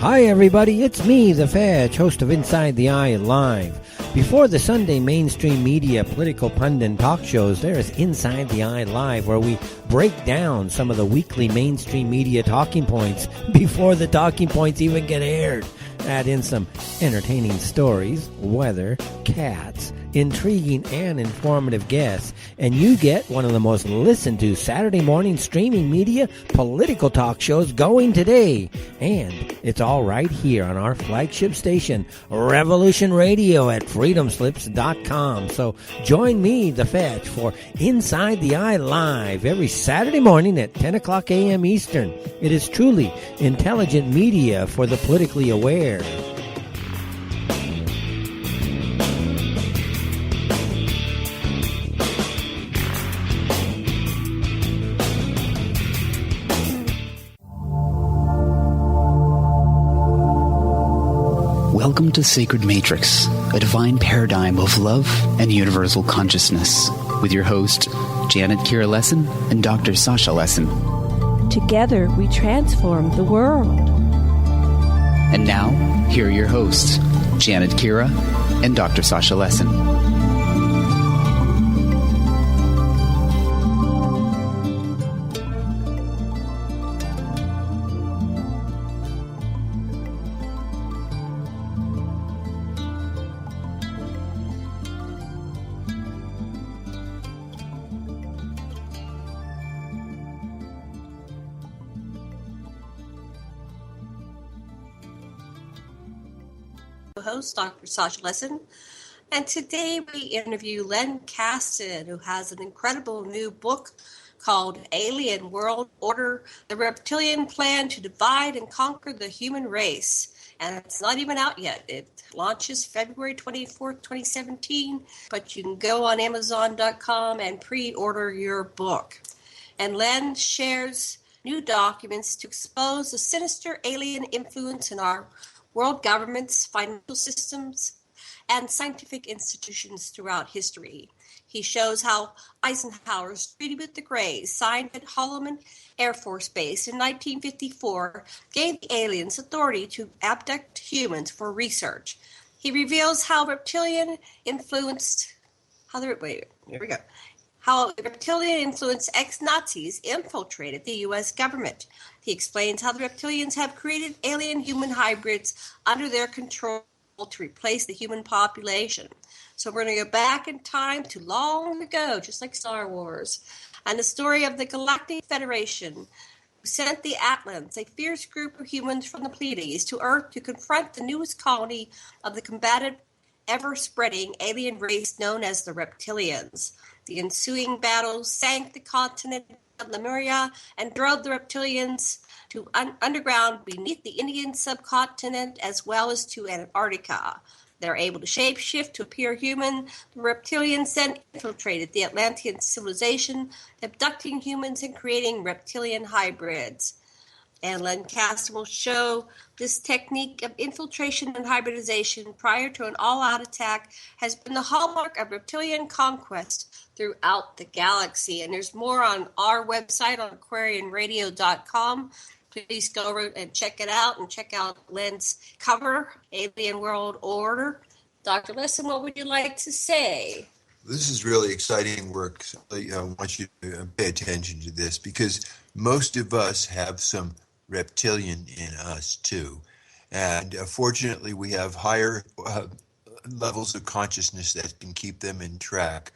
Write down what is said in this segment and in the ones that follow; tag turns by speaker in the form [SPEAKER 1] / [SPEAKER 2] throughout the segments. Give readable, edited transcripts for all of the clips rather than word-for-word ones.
[SPEAKER 1] Hi everybody, it's me, the Fetch, host of Inside the Eye Live. Before the Sunday mainstream media political pundit talk shows, there is Inside the Eye Live, where we break down some of the weekly mainstream media talking points before the talking points even get aired. Add in some entertaining stories, weather, cats, intriguing and informative guests, and you get one of the most listened to Saturday morning streaming media political talk shows going today. And it's all right here on our flagship station, Revolution Radio at freedomslips.com. So join me, the Fetch, for Inside the Eye Live every Saturday morning at 10 o'clock a.m. Eastern. It is truly intelligent media for the politically aware.
[SPEAKER 2] Welcome to Sacred Matrix, a divine paradigm of love and universal consciousness, with your host, Janet Kira Lessin and Dr. Sasha Lessin.
[SPEAKER 3] Together, we transform the world.
[SPEAKER 2] And now, here are your hosts, Janet Kira and Dr. Sasha Lessin.
[SPEAKER 4] Host Dr. Sasha Lessin, and today we interview Len Kasten, who has an incredible new book called Alien World Order: The Reptilian Plan to Divide and Conquer the Human Race. And it's not even out yet. It launches February 24th, 2017, but you can go on Amazon.com and pre-order your book. And Len shares new documents to expose the sinister alien influence in our world governments, financial systems, and scientific institutions throughout history. He shows how Eisenhower's Treaty with the Greys, signed at Holloman Air Force Base in 1954, gave the aliens authority to abduct humans for research. He reveals how Reptilian-influenced ex-Nazis infiltrated the U.S. government. He explains how the Reptilians have created alien-human hybrids under their control to replace the human population. So we're going to go back in time to long ago, just like Star Wars, and the story of the Galactic Federation, who sent the Atlans, a fierce group of humans from the Pleiades, to Earth to confront the newest colony of the combative, ever-spreading alien race known as the Reptilians. The ensuing battles sank the continent of Lemuria and drove the Reptilians to underground beneath the Indian subcontinent as well as to Antarctica. They're able to shapeshift to appear human. The Reptilians then infiltrated the Atlantean civilization, abducting humans and creating reptilian hybrids. And Len Kasten will show this technique of infiltration and hybridization prior to an all-out attack has been the hallmark of reptilian conquest throughout the galaxy. And there's more on our website on aquarianradio.com. Please go over and check it out and check out Len's cover, Alien World Order. Dr. Lessin, what would you like to say?
[SPEAKER 5] This is really exciting work. I want you to pay attention to this because most of us have some reptilian in us too. And fortunately, we have higher levels of consciousness that can keep them in track.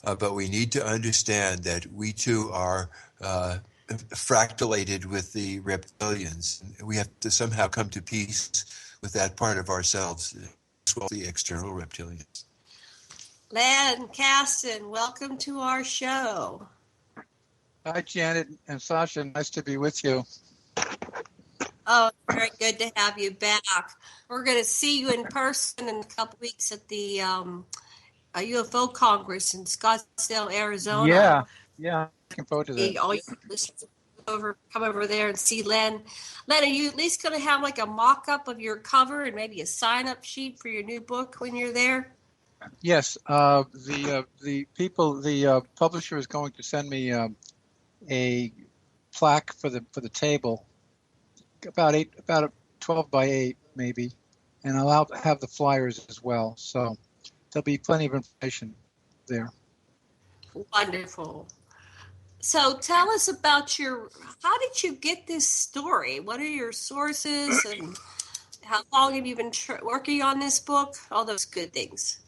[SPEAKER 5] But we need to understand that we too are fractalated with the reptilians. We have to somehow come to peace with that part of ourselves, as well as the external reptilians.
[SPEAKER 4] Len Kasten, welcome to our show.
[SPEAKER 6] Hi, Janet and Sasha. Nice to be with you.
[SPEAKER 4] Oh, very good to have you back. We're going to see you in person in a couple weeks at the UFO Congress in Scottsdale, Arizona.
[SPEAKER 6] Yeah. Looking forward to that.
[SPEAKER 4] All you listeners come over there and see Len. Len, are you at least going to have like a mock-up of your cover and maybe a sign-up sheet for your new book when you're there?
[SPEAKER 6] Yes. The publisher is going to send me a plaque for the table. About 12 by 8 maybe, and I'll have the flyers as well. So there'll be plenty of information there.
[SPEAKER 4] Wonderful. So tell us about how did you get this story? What are your sources, and how long have you been working on this book? All those good things.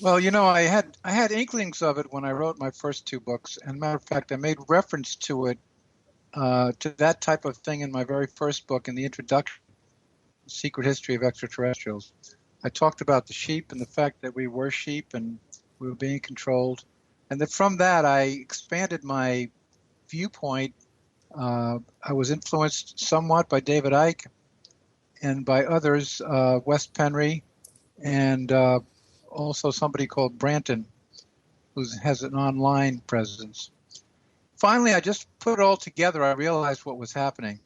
[SPEAKER 6] Well, I had inklings of it when I wrote my first 2 books. And matter of fact, I made reference to it, to that type of thing in my very first book, in the introduction, Secret History of Extraterrestrials. I talked about the sheep and the fact that we were sheep and we were being controlled. And that from that, I expanded my viewpoint. I was influenced somewhat by David Icke and by others, Wes Penry, and also somebody called Branton, who has an online presence. Finally, I just put it all together. I realized what was happening.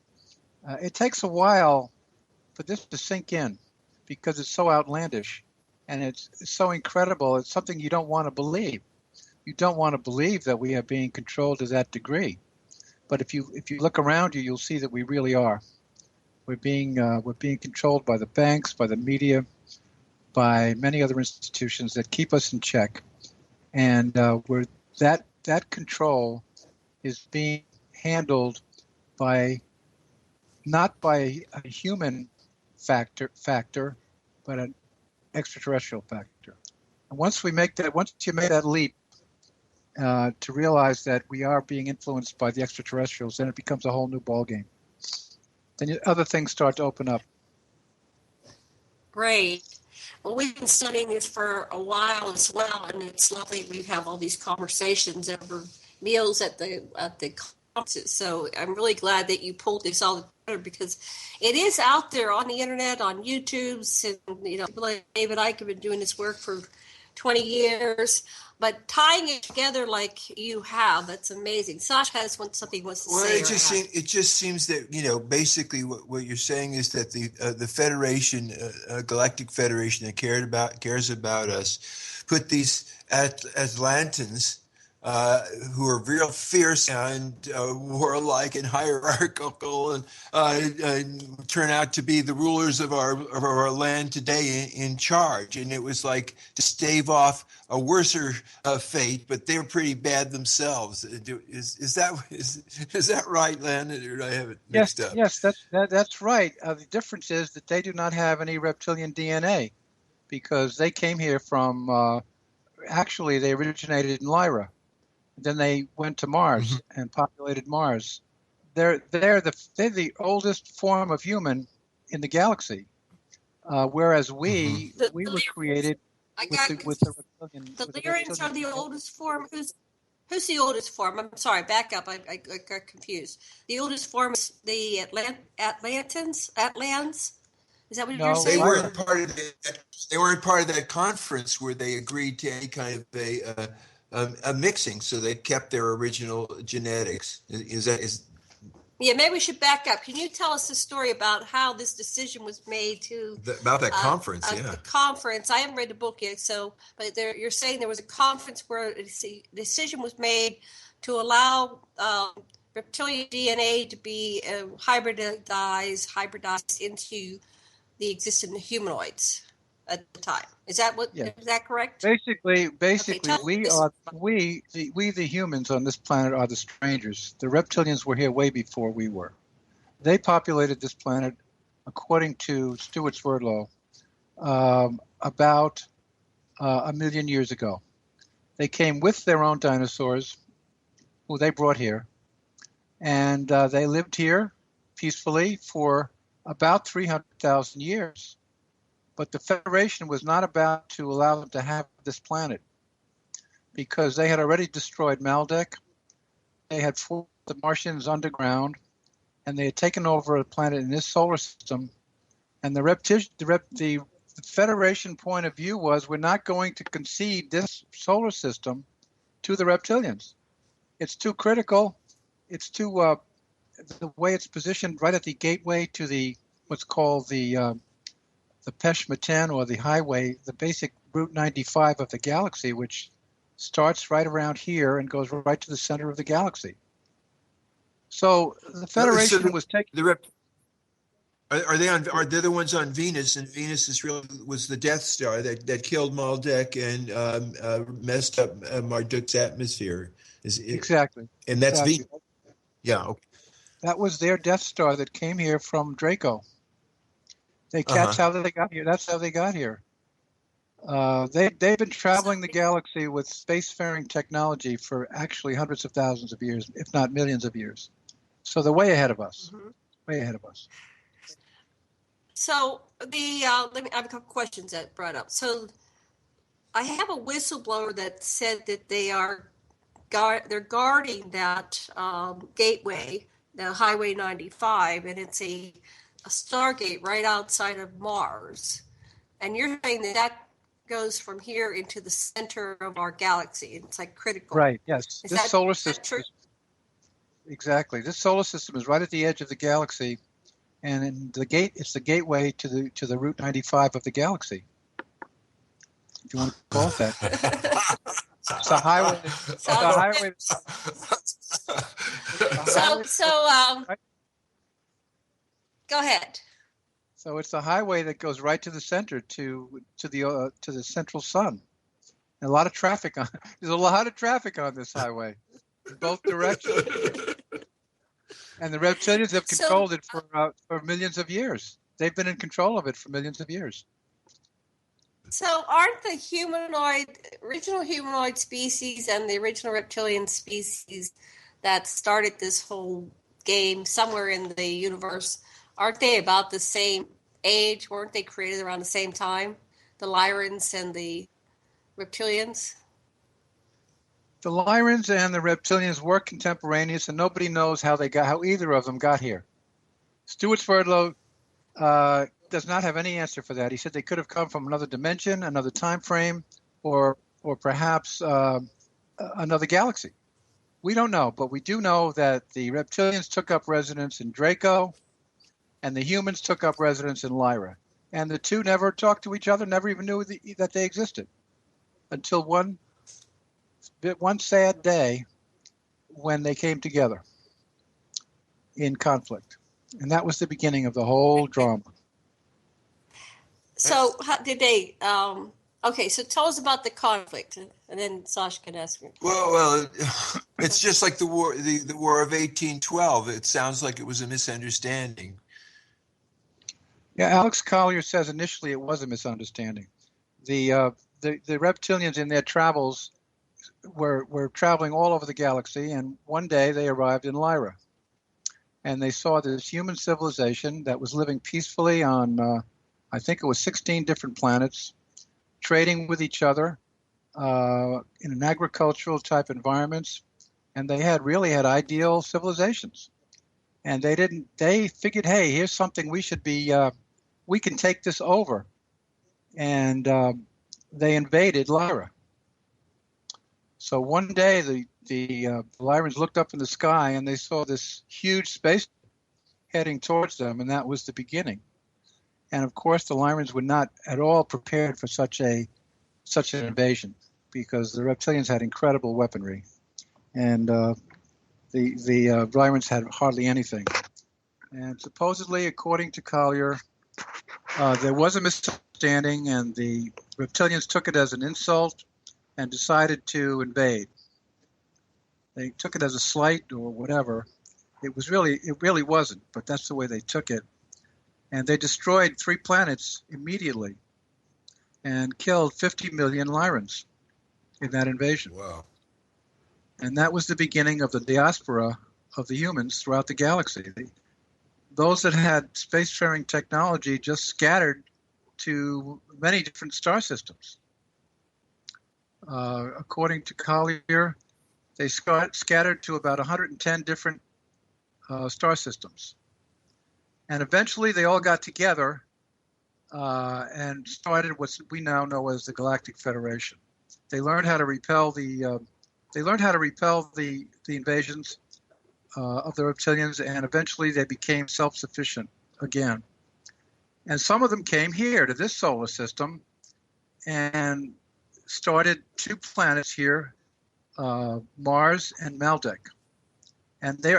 [SPEAKER 6] It takes a while for this to sink in because it's so outlandish and it's so incredible. It's something you don't want to believe. You don't want to believe that we are being controlled to that degree. But if you look around you, you'll see that we really are. We're being controlled by the banks, by the media, by many other institutions that keep us in check, and that control is being handled by not by a human factor, but an extraterrestrial factor. And once you make that leap to realize that we are being influenced by the extraterrestrials, then it becomes a whole new ballgame. Then other things start to open up.
[SPEAKER 4] Great. Well, we've been studying this for a while as well, and it's lovely we have all these conversations over meals at the conferences. So I'm really glad that you pulled this all together, because it is out there on the internet, on YouTube, and people like David Icke have been doing this work for 20 years. But tying it together like you have, that's amazing. Sasha has something he wants to say.
[SPEAKER 5] Well, it just seems that, basically what you're saying is that the Federation, Galactic Federation that cares about us, put these Atlantans, who are real fierce and warlike and hierarchical, and turn out to be the rulers of our land today in charge. And it was like to stave off a worser fate, but they're pretty bad themselves. Is that right, Len? Or did I have it mixed up?
[SPEAKER 6] Yes, that's right. The difference is that they do not have any reptilian DNA, because they came here from. Actually, they originated in Lyra. Then they went to Mars and populated Mars. They're the oldest form of human in the galaxy, whereas we were created with the reptilian.
[SPEAKER 4] The Lyrians are the oldest form. Who's the oldest form? I'm sorry, back up. I got confused. The oldest form is the Atlans. Is that what you're saying?
[SPEAKER 5] They weren't part of that conference where they agreed to any kind of a mixing, so they kept their original genetics.
[SPEAKER 4] Yeah, maybe we should back up. Can you tell us the story about how this decision was made
[SPEAKER 5] about that conference?
[SPEAKER 4] The conference. I haven't read the book yet, but you're saying there was a conference where a decision was made to allow reptilian DNA to be hybridized into the existing humanoids at the time. Is that correct?
[SPEAKER 6] Basically, we the humans on this planet are the strangers. The reptilians were here way before we were. They populated this planet, according to Stuart Swerdlow, about 1 million years ago. They came with their own dinosaurs, who they brought here, and they lived here peacefully for about 300,000 years. But the Federation was not about to allow them to have this planet, because they had already destroyed Maldek. They had forced the Martians underground, and they had taken over a planet in this solar system. And the Federation point of view was, we're not going to concede this solar system to the reptilians. It's too critical. It's too the way it's positioned right at the gateway to what's called the Peshmatan, or the highway, the basic Route 95 of the galaxy, which starts right around here and goes right to the center of the galaxy. So the Federation was taking...
[SPEAKER 5] Are they on? Are they the ones on Venus? And Venus was the Death Star that killed Maldek and messed up Marduk's atmosphere. Is it?
[SPEAKER 6] Exactly.
[SPEAKER 5] And that's
[SPEAKER 6] Exactly.
[SPEAKER 5] Venus. Yeah. Okay.
[SPEAKER 6] That was their Death Star that came here from Draco. That's how they got here. That's how they got here. They've been traveling the galaxy with spacefaring technology for actually hundreds of thousands of years, if not millions of years. So they're way ahead of us.
[SPEAKER 4] Mm-hmm.
[SPEAKER 6] Way ahead of us.
[SPEAKER 4] So I have a couple questions that brought up. So I have a whistleblower that said that they're guarding that gateway, the Highway 95, and it's a Stargate right outside of Mars. And you're saying that goes from here into the center of our galaxy. It's like critical.
[SPEAKER 6] Right, yes.
[SPEAKER 4] Is
[SPEAKER 6] this
[SPEAKER 4] that,
[SPEAKER 6] solar
[SPEAKER 4] is that
[SPEAKER 6] system.
[SPEAKER 4] true?
[SPEAKER 6] Exactly. This solar system is right at the edge of the galaxy, and it's the gateway to the Route 95 of the galaxy. If you want to call it that. It's a highway. It's a highway.
[SPEAKER 4] Go ahead.
[SPEAKER 6] So it's a highway that goes right to the center, to the central sun. And a lot of traffic on. There's a lot of traffic on this highway, in both directions. And the reptilians have controlled it for millions of years. They've been in control of it for millions of years.
[SPEAKER 4] So aren't the original humanoid species and the original reptilian species that started this whole game somewhere in the universe, aren't they about the same age? Weren't they created around the same time? The Lyrans and the Reptilians?
[SPEAKER 6] The Lyrans and the Reptilians were contemporaneous, and nobody knows how either of them got here. Stuart Sverdlow does not have any answer for that. He said they could have come from another dimension, another time frame, or perhaps another galaxy. We don't know, but we do know that the Reptilians took up residence in Draco, and the humans took up residence in Lyra. And the two never talked to each other, never even knew that they existed, until one sad day when they came together in conflict. And that was the beginning of the whole drama.
[SPEAKER 4] So how did they okay, so tell us about the conflict, and then Sasha can ask me.
[SPEAKER 5] Well, it's just like the war of 1812. It sounds like it was a misunderstanding.
[SPEAKER 6] Yeah, Alex Collier says initially it was a misunderstanding. The Reptilians in their travels were traveling all over the galaxy, and one day they arrived in Lyra. And they saw this human civilization that was living peacefully on, I think it was 16 different planets, trading with each other in an agricultural type environments. And they really had ideal civilizations. And they figured, hey, here's something we can take this over. And they invaded Lyra. So one day the Lyrans looked up in the sky and they saw this huge space heading towards them, and that was the beginning. And of course, the Lyrans were not at all prepared for such an invasion, because the Reptilians had incredible weaponry, and the Lyrans had hardly anything. And supposedly, according to Collier, there was a misunderstanding, and the Reptilians took it as an insult and decided to invade. They took it as a slight or whatever. It really wasn't, but that's the way they took it. And they destroyed 3 planets immediately and killed 50 million Lyrans in that invasion.
[SPEAKER 5] Wow.
[SPEAKER 6] And that was the beginning of the diaspora of the humans throughout the galaxy. Those that had spacefaring technology just scattered to many different star systems. According to Collier, they scattered to about 110 different star systems. And eventually they all got together and started what we now know as the Galactic Federation. They learned how to repel the invasions of the Reptilians, and eventually they became self-sufficient again. And some of them came here to this solar system and started 2 planets here, Mars and Maldek. And they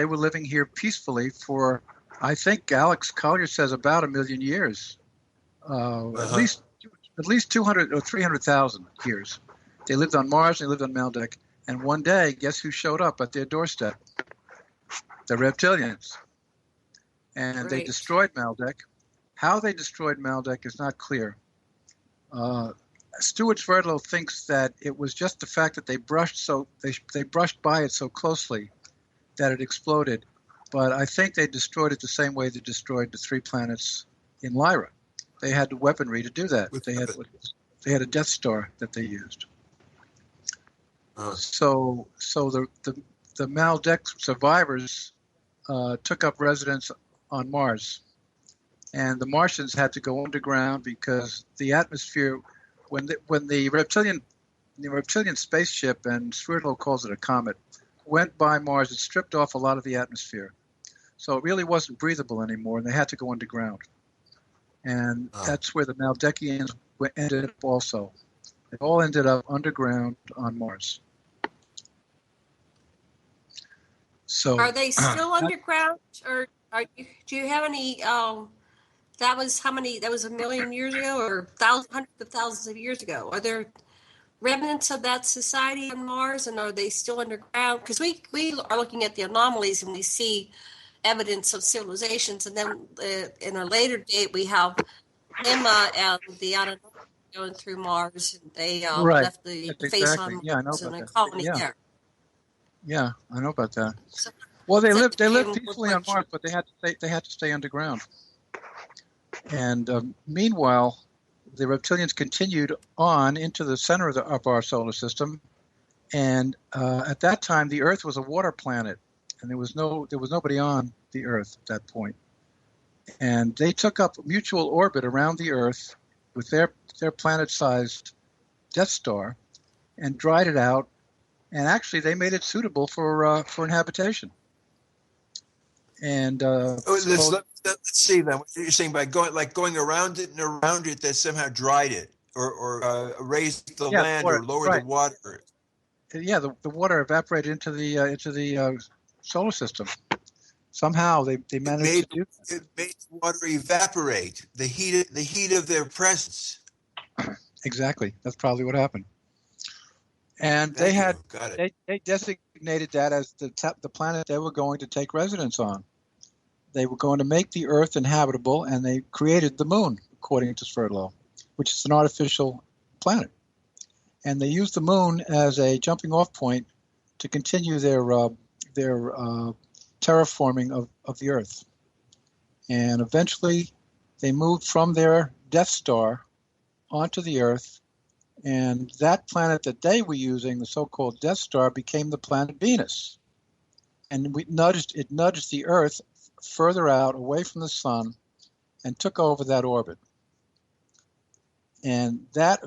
[SPEAKER 6] were living here peacefully for I think Alex Collier says about 1 million years, at least 200 or 300,000 years. They lived on Mars. They lived on Maldek. And one day, guess who showed up at their doorstep? The Reptilians. And they destroyed Maldek. How they destroyed Maldek is not clear. Stuart Sverdlow thinks that it was just the fact that they brushed by it so closely that it exploded. But I think they destroyed it the same way they destroyed the 3 planets in Lyra. They had the weaponry to do that. They had a Death Star that they used. So the Maldek survivors took up residence on Mars, and the Martians had to go underground because the atmosphere, when the Reptilian spaceship, and Sverdlow calls it a comet, went by Mars, it stripped off a lot of the atmosphere, so it really wasn't breathable anymore, and they had to go underground, and that's where the Maldekians ended up also. They all ended up underground on Mars. So,
[SPEAKER 4] are they still underground, or do you have any? That was how many? That was 1 million years ago, or hundreds of thousands of years ago. Are there remnants of that society on Mars, and are they still underground? Because we are looking at the anomalies, and we see evidence of civilizations, and then in a later date we have Emma and the Atlans going through Mars, and they left the face on Mars and a colony there.
[SPEAKER 6] Yeah, I know about that. Well, they lived peacefully on Mars, but they had to stay underground. And meanwhile, the Reptilians continued on into the center of our solar system, and at that time, the Earth was a water planet, and there was nobody on the Earth at that point. And they took up mutual orbit around the Earth with their planet-sized Death Star, and dried it out. And actually, they made it suitable for inhabitation. And
[SPEAKER 5] let's see then. What you're saying by going around it and around it, that somehow dried it, or raised the land, or lowered the water.
[SPEAKER 6] Yeah, the water evaporated into the solar system. Somehow they managed to do that.
[SPEAKER 5] It made the water evaporate. The heat of their presence.
[SPEAKER 6] Exactly. That's probably what happened. And they designated that as the planet they were going to take residence on. They were going to make the Earth inhabitable, and they created the Moon, according to Sverdlow, which is an artificial planet. And they used the Moon as a jumping-off point to continue their terraforming of the Earth. And eventually, they moved from their Death Star onto the Earth. And that planet that they were using, the so-called Death Star, became the planet Venus. And it nudged the Earth further out, away from the sun, and took over that orbit. And that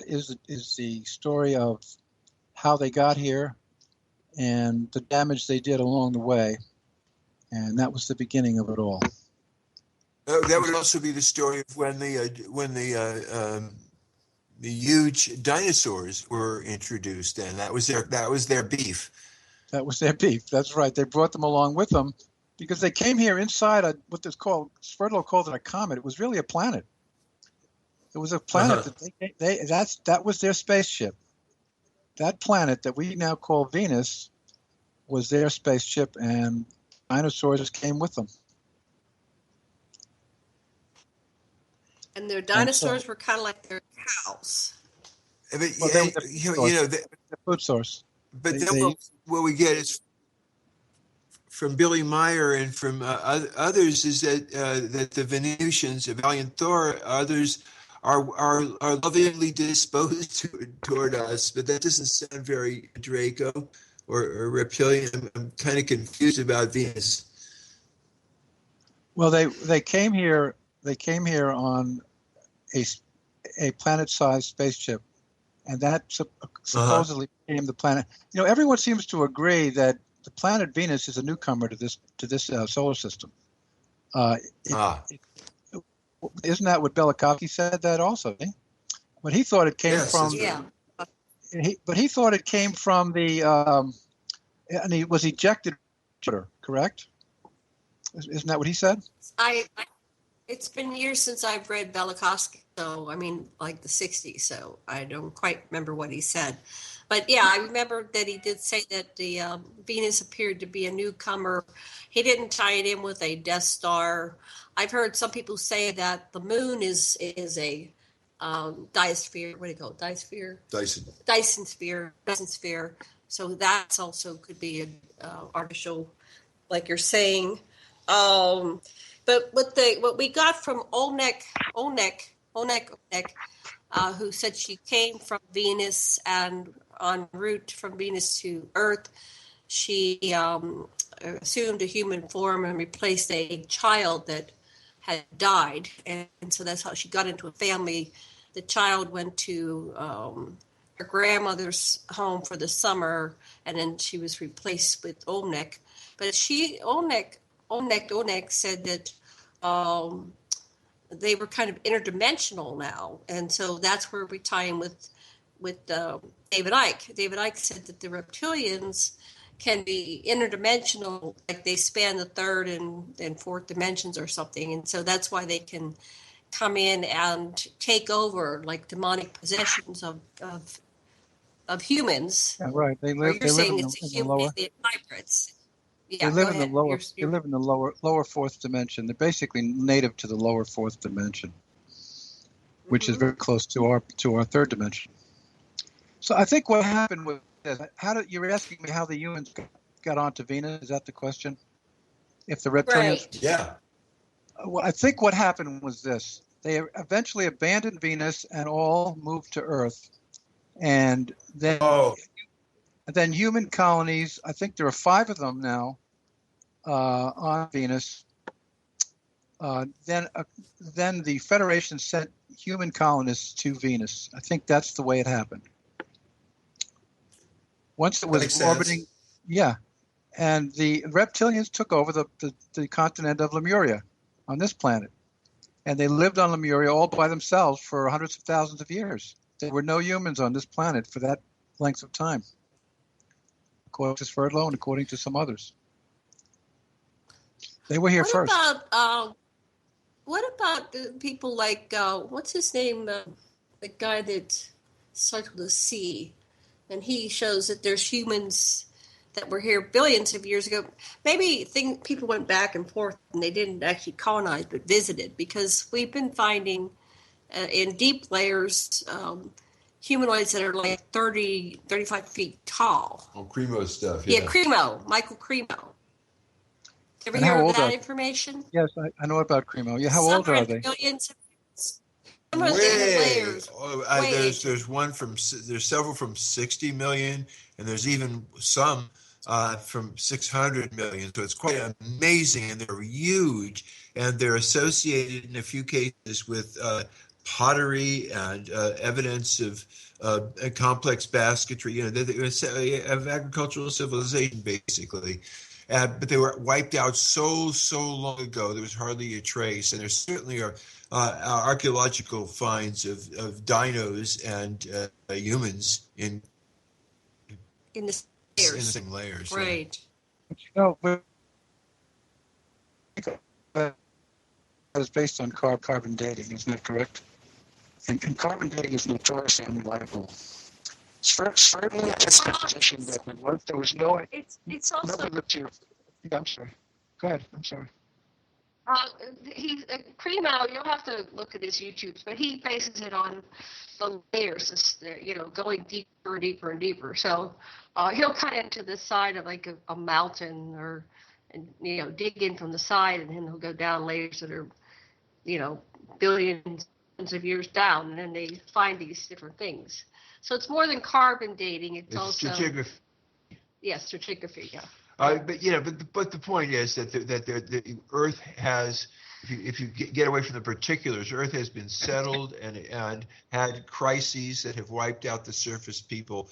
[SPEAKER 6] is the story of how they got here and the damage they did along the way. And that was the beginning of it all.
[SPEAKER 5] That would also be the story of when the huge dinosaurs were introduced, and that was their beef.
[SPEAKER 6] That was their beef. That's right. They brought them along with them because they came here inside what is called, Sverdlow called it a comet. It was really a planet. It was a planet that was their spaceship. That planet that we now call Venus was their spaceship, and dinosaurs came with them.
[SPEAKER 4] And their dinosaurs were kind of like their cows.
[SPEAKER 5] But,
[SPEAKER 6] the food source.
[SPEAKER 5] But then what we get is from Billy Meyer and from others is that the Venusians, Valiant Thor, others are lovingly disposed toward us. But that doesn't sound very Draco or reptilian. I'm kind of confused about Venus.
[SPEAKER 6] Well, they came here. They came here on a planet-sized spaceship, and that supposedly became the planet. Everyone seems to agree that the planet Venus is a newcomer to this solar system. Isn't that what Belikovsky said that also? Eh? But he thought it came from. Yeah. But he thought it came from the, and he was ejected. Correct. Isn't that what he said?
[SPEAKER 4] It's been years since I've read Velikovsky, so I mean, like the 60s, so I don't quite remember what he said. But yeah, I remember that he did say that the Venus appeared to be a newcomer. He didn't tie it in with a Death Star. I've heard some people say that the moon is a diosphere. What do you call it? Diosphere? Dyson sphere. So that's also could be an artificial, like you're saying. But what we got from Olnek, who said she came from Venus and en route from Venus to Earth, she assumed a human form and replaced a child that had died, and so that's how she got into a family. The child went to her grandmother's home for the summer, and then she was replaced with Olnek. But Olnek said that they were kind of interdimensional now, and so that's where we tie in with David Icke. David Icke said that the reptilians can be interdimensional, like they span the third and fourth dimensions or something, and so that's why they can come in and take over, like demonic possessions of humans.
[SPEAKER 6] Yeah, right. They live in the lower hybrids.
[SPEAKER 4] Yeah,
[SPEAKER 6] they live in the lower. They live in the lower fourth dimension. They're basically native to the lower fourth dimension, which is very close to our third dimension. So I think what happened was, you were asking me how the humans got onto Venus? Is that the question? If the reptilians,
[SPEAKER 5] right? Yeah.
[SPEAKER 6] Well, I think what happened was this: they eventually abandoned Venus and all moved to Earth, and then human colonies. I think there are 5 of them now on Venus. Then the Federation sent human colonists to Venus. I think that's the way it happened. Once it was orbiting, yeah, and the reptilians took over the continent of Lemuria on this planet, and they lived on Lemuria all by themselves for hundreds of thousands of years. There were no humans on this planet for that length of time, according to Sverdlow and according to some others. They were here first.
[SPEAKER 4] What about people like, what's his name, the guy that starts with a C, and he shows that there's humans that were here billions of years ago. Maybe people went back and forth and they didn't actually colonize but visited, because we've been finding in deep layers humanoids that are like 30, 35 feet tall.
[SPEAKER 5] Oh, Cremo stuff.
[SPEAKER 4] Yeah, Michael Cremo. Ever hear of that information?
[SPEAKER 6] Yes, I know about Cremo. Yeah, how old are they?
[SPEAKER 5] There's several from 60 million, and there's even some from 600 million. So it's quite amazing, and they're huge, and they're associated in a few cases with pottery and evidence of complex basketry. Of agricultural civilization, basically. But they were wiped out so long ago, there was hardly a trace. And there certainly are archaeological finds of dinos and humans in
[SPEAKER 4] the
[SPEAKER 5] same layers.
[SPEAKER 4] Right.
[SPEAKER 6] Yeah. That is based on carbon dating, isn't that correct? And carbon dating is notoriously unreliable. Certainly, it's the position that there was no.
[SPEAKER 4] It's also.
[SPEAKER 6] Nobody looked here. Yeah, I'm sorry. Go ahead. I'm sorry.
[SPEAKER 4] He's Cremo. You'll have to look at his YouTubes, but he bases it on the layers. Going deeper and deeper and deeper. So he'll cut into the side of like a mountain, dig in from the side, and then he'll go down layers that are, billions of years down, and then they find these different things. So it's more than carbon dating. It's also
[SPEAKER 5] stratigraphy.
[SPEAKER 4] Yes, stratigraphy. Yeah.
[SPEAKER 5] But the point is that the Earth has, if you get away from the particulars, Earth has been settled and had crises that have wiped out the surface people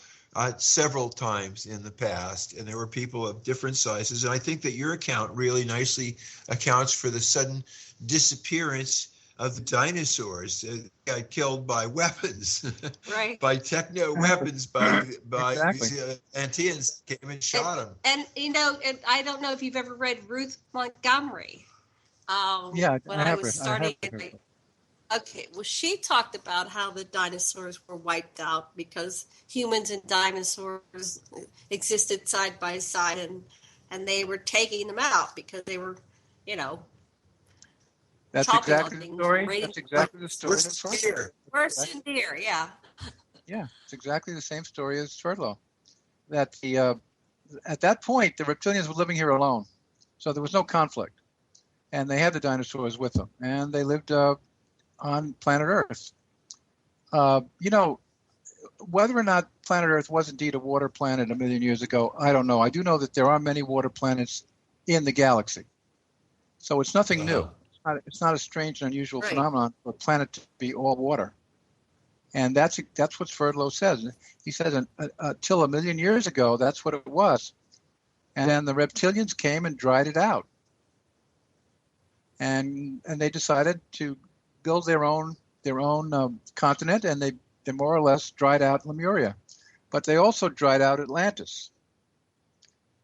[SPEAKER 5] several times in the past, and there were people of different sizes. And I think that your account really nicely accounts for the sudden disappearance of the dinosaurs got killed by weapons,
[SPEAKER 4] right?
[SPEAKER 5] by techno weapons, by
[SPEAKER 6] Exactly.
[SPEAKER 5] these Atlanteans came and shot them.
[SPEAKER 4] And and I don't know if you've ever read Ruth Montgomery.
[SPEAKER 6] Yeah,
[SPEAKER 4] When
[SPEAKER 6] I
[SPEAKER 4] I
[SPEAKER 6] have
[SPEAKER 4] was
[SPEAKER 6] read. I have
[SPEAKER 4] starting,
[SPEAKER 6] read.
[SPEAKER 4] okay, well, she talked about how the dinosaurs were wiped out because humans and dinosaurs existed side by side, and they were taking them out because they were,
[SPEAKER 6] That's
[SPEAKER 4] chomping
[SPEAKER 6] exactly
[SPEAKER 4] on
[SPEAKER 6] the
[SPEAKER 4] things,
[SPEAKER 6] story.
[SPEAKER 4] raiding.
[SPEAKER 6] That's exactly the story.
[SPEAKER 5] Worse than deer.
[SPEAKER 4] Worse than deer, yeah.
[SPEAKER 6] Yeah, it's exactly the same story as Sverdlow. That at that point, the reptilians were living here alone, so there was no conflict, and they had the dinosaurs with them, and they lived on planet Earth. Whether or not planet Earth was indeed a water planet a million years ago, I don't know. I do know that there are many water planets in the galaxy, so it's nothing new. It's not a strange and unusual phenomenon for a planet to be all water. And that's what Sverdlow says. He says until a million years ago, that's what it was. And then the reptilians came and dried it out. And they decided to build their own continent, and they more or less dried out Lemuria. But they also dried out Atlantis.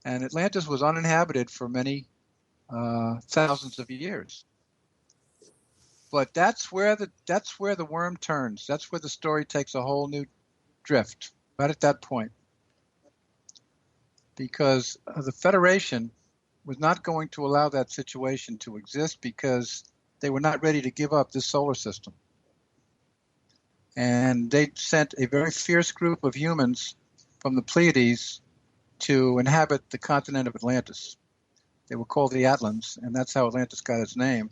[SPEAKER 6] And Atlantis was uninhabited for many thousands of years. But that's where the worm turns. That's where the story takes a whole new drift, right at that point. Because the Federation was not going to allow that situation to exist because they were not ready to give up this solar system. And they sent a very fierce group of humans from the Pleiades to inhabit the continent of Atlantis. They were called the Atlans, and that's how Atlantis got its name.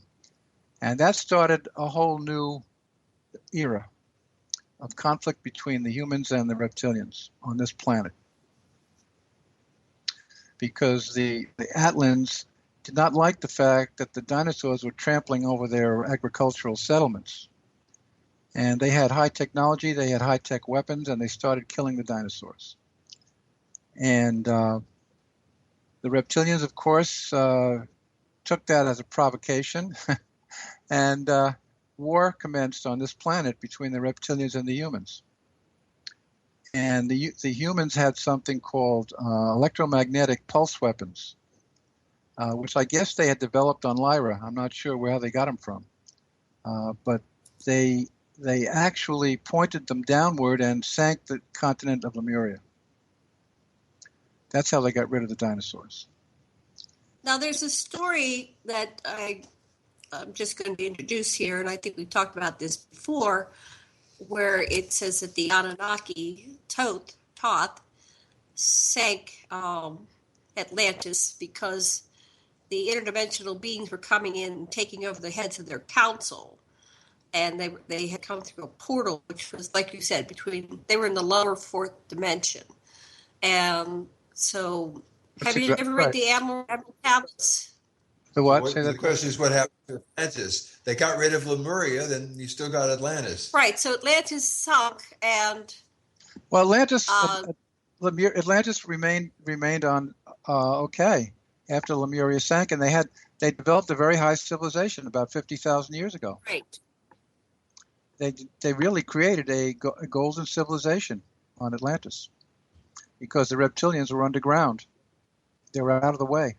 [SPEAKER 6] And that started a whole new era of conflict between the humans and the reptilians on this planet. Because the Atlans did not like the fact that the dinosaurs were trampling over their agricultural settlements. And they had high technology, they had high-tech weapons, and they started killing the dinosaurs. And the reptilians, of course, took that as a provocation. And war commenced on this planet between the reptilians and the humans. And the humans had something called electromagnetic pulse weapons, which I guess they had developed on Lyra. I'm not sure where they got them from. But they actually pointed them downward and sank the continent of Lemuria. That's how they got rid of the dinosaurs.
[SPEAKER 4] Now, there's a story that I'm just going to introduce here, and I think we talked about this before, where it says that the Anunnaki Thoth sank Atlantis because the interdimensional beings were coming in and taking over the heads of their council. And they had come through a portal, which was, like you said, they were in the lower fourth dimension. And so, have you ever read the Emerald Tablets?
[SPEAKER 6] The what?
[SPEAKER 5] The question is, what happened to Atlantis? They got rid of Lemuria, then you still got Atlantis.
[SPEAKER 4] Right. So Atlantis sunk, and
[SPEAKER 6] Atlantis remained on okay after Lemuria sank, and they developed a very high civilization about 50,000 years ago.
[SPEAKER 4] Right.
[SPEAKER 6] They really created a golden civilization on Atlantis because the reptilians were underground. They were out of the way.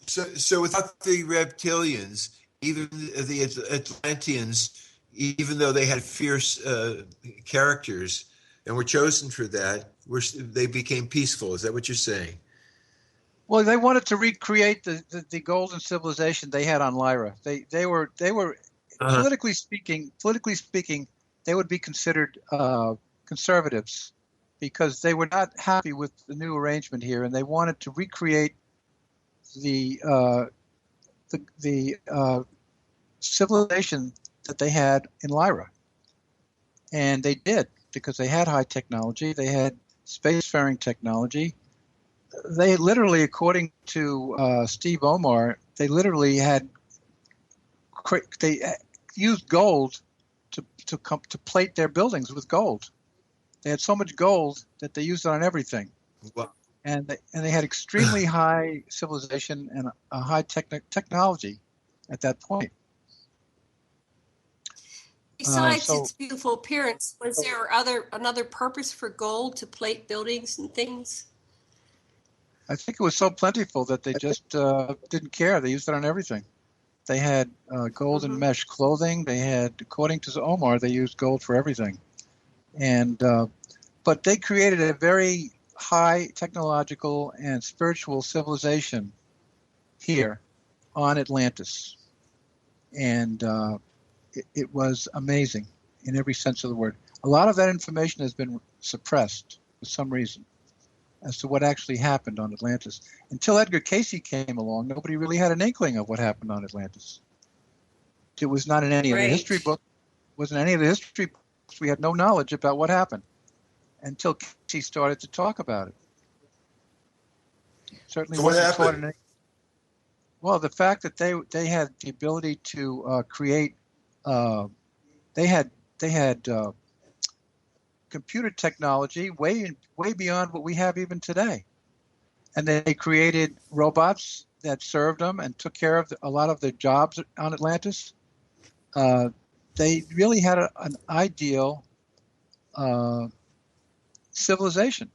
[SPEAKER 5] So without the reptilians, even the Atlanteans, even though they had fierce characters and were chosen for that, they became peaceful. Is that what you're saying?
[SPEAKER 6] Well, they wanted to recreate the golden civilization they had on Lyra. They were politically speaking, they would be considered conservatives because they were not happy with the new arrangement here, and they wanted to recreate the civilization that they had in Lyra. And they did, because they had high technology, they had spacefaring technology. They literally, according to Steve Omar, they literally used gold to plate their buildings with gold. They had so much gold that they used it on everything.
[SPEAKER 5] Wow.
[SPEAKER 6] And they had extremely high civilization and a high technology. at that point.
[SPEAKER 4] Besides its beautiful appearance, was there another purpose for gold to plate buildings and things?
[SPEAKER 6] I think it was so plentiful that they just didn't care. They used it on everything. They had gold and mesh clothing. They had, according to Omar, they used gold for everything. And but they created a very high technological and spiritual civilization here on Atlantis. And it was amazing in every sense of the word. A lot of that information has been suppressed for some reason as to what actually happened on Atlantis. Until Edgar Cayce came along, nobody really had an inkling of what happened on Atlantis. It was not in any of the history books. Wasn't any of the history books. We had no knowledge about what happened until Cayce started to talk about it. Certainly
[SPEAKER 5] so
[SPEAKER 6] wasn't
[SPEAKER 5] what
[SPEAKER 6] taught
[SPEAKER 5] happened?
[SPEAKER 6] Well, the fact that they had the ability to create, they had computer technology way beyond what we have even today, and they created robots that served them and took care of a lot of the jobs on Atlantis. They really had an ideal civilization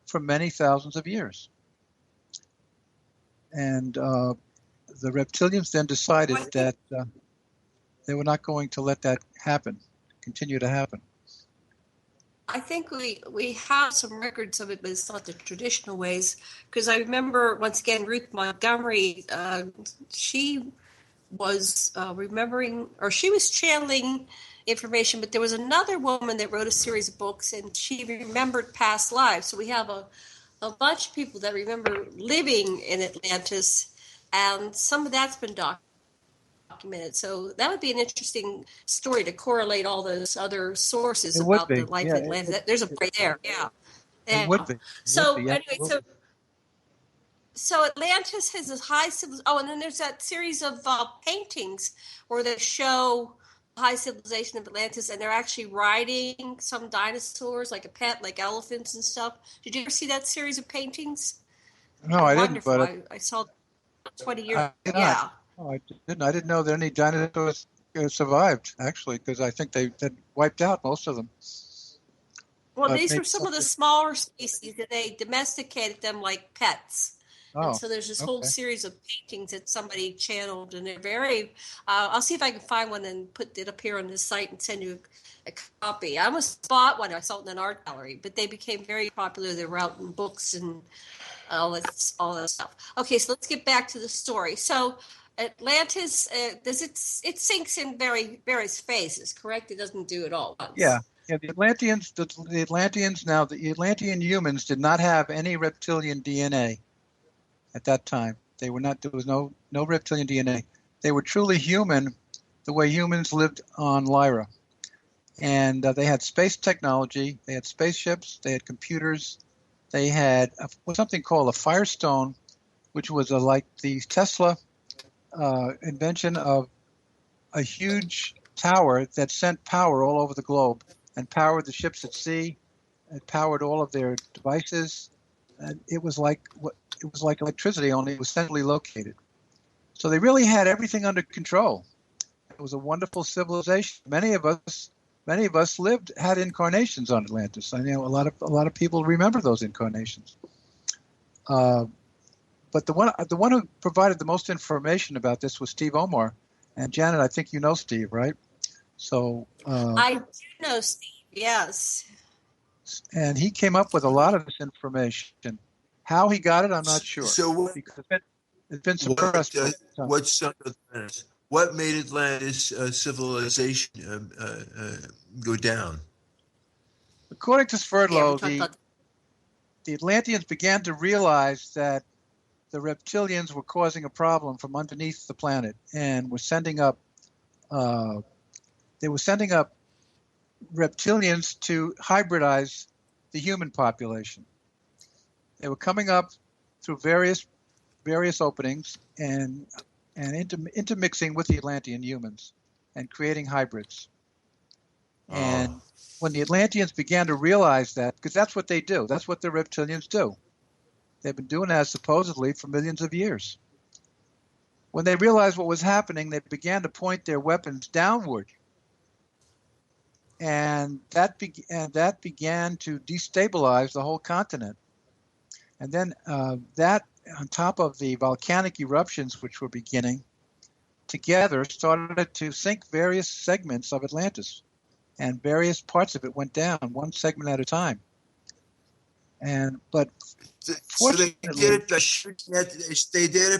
[SPEAKER 6] for many thousands of years, and the Reptilians then decided that they were not going to let that continue to happen.
[SPEAKER 4] I think we have some records of it, but it's not the traditional ways. Because I remember, once again, Ruth Montgomery, she was remembering, or she was channeling information, but there was another woman that wrote a series of books, and she remembered past lives. So we have a bunch of people that remember living in Atlantis, and some of that's been documented. So that would be an interesting story to correlate all those other sources about the life of Atlantis. There's a break there, yeah.
[SPEAKER 6] It would be.
[SPEAKER 4] So Atlantis has this high civilization. Oh, and then there's that series of paintings where they show high civilization of Atlantis, and they're actually riding some dinosaurs like a pet, like elephants and stuff. Did you ever see that series of paintings?
[SPEAKER 6] No, I didn't. But
[SPEAKER 4] I saw 20 years. Yeah.
[SPEAKER 6] No, I didn't. I didn't know that any dinosaurs survived, actually, because I think they wiped out most of them.
[SPEAKER 4] Well, these were some of the smaller species, and they domesticated them like pets. And so there's this whole series of paintings that somebody channeled, and they're very. I'll see if I can find one and put it up here on this site and send you a copy. I almost bought one. I saw it in an art gallery, but they became very popular. They were out in books and all that stuff. Okay, so let's get back to the story. So Atlantis, it sinks in various phases, correct? It doesn't do it all at once.
[SPEAKER 6] Yeah. The Atlanteans. Now, the Atlantean humans did not have any reptilian DNA at that time. They were not. There was no reptilian DNA. They were truly human, the way humans lived on Lyra, and they had space technology. They had spaceships. They had computers. They had something called a Firestone, which was like the Tesla invention of a huge tower that sent power all over the globe and powered the ships at sea. It powered all of their devices. And it was like electricity, only it was centrally located. So they really had everything under control. It was a wonderful civilization. Many of us had incarnations on Atlantis. I know a lot of people remember those incarnations. But the one who provided the most information about this was Steve Omar. And Janet, I think you know Steve, right? So
[SPEAKER 4] I do know Steve, yes.
[SPEAKER 6] And he came up with a lot of this information. How he got it, I'm not sure.
[SPEAKER 5] So
[SPEAKER 6] because it's been suppressed.
[SPEAKER 5] What made Atlantis civilization go down?
[SPEAKER 6] According to Sverdlow, the Atlanteans began to realize that the Reptilians were causing a problem from underneath the planet, and were sending up. They were sending up Reptilians to hybridize the human population. They were coming up through various openings and intermixing with the Atlantean humans and creating hybrids. And when the Atlanteans began to realize that, because that's what they do, that's what the Reptilians do. They've been doing that supposedly for millions of years. When they realized what was happening, they began to point their weapons downward. And that began to destabilize the whole continent. And then that, on top of the volcanic eruptions which were beginning, together started to sink various segments of Atlantis. And various parts of it went down, one segment at a time. But
[SPEAKER 5] so they did it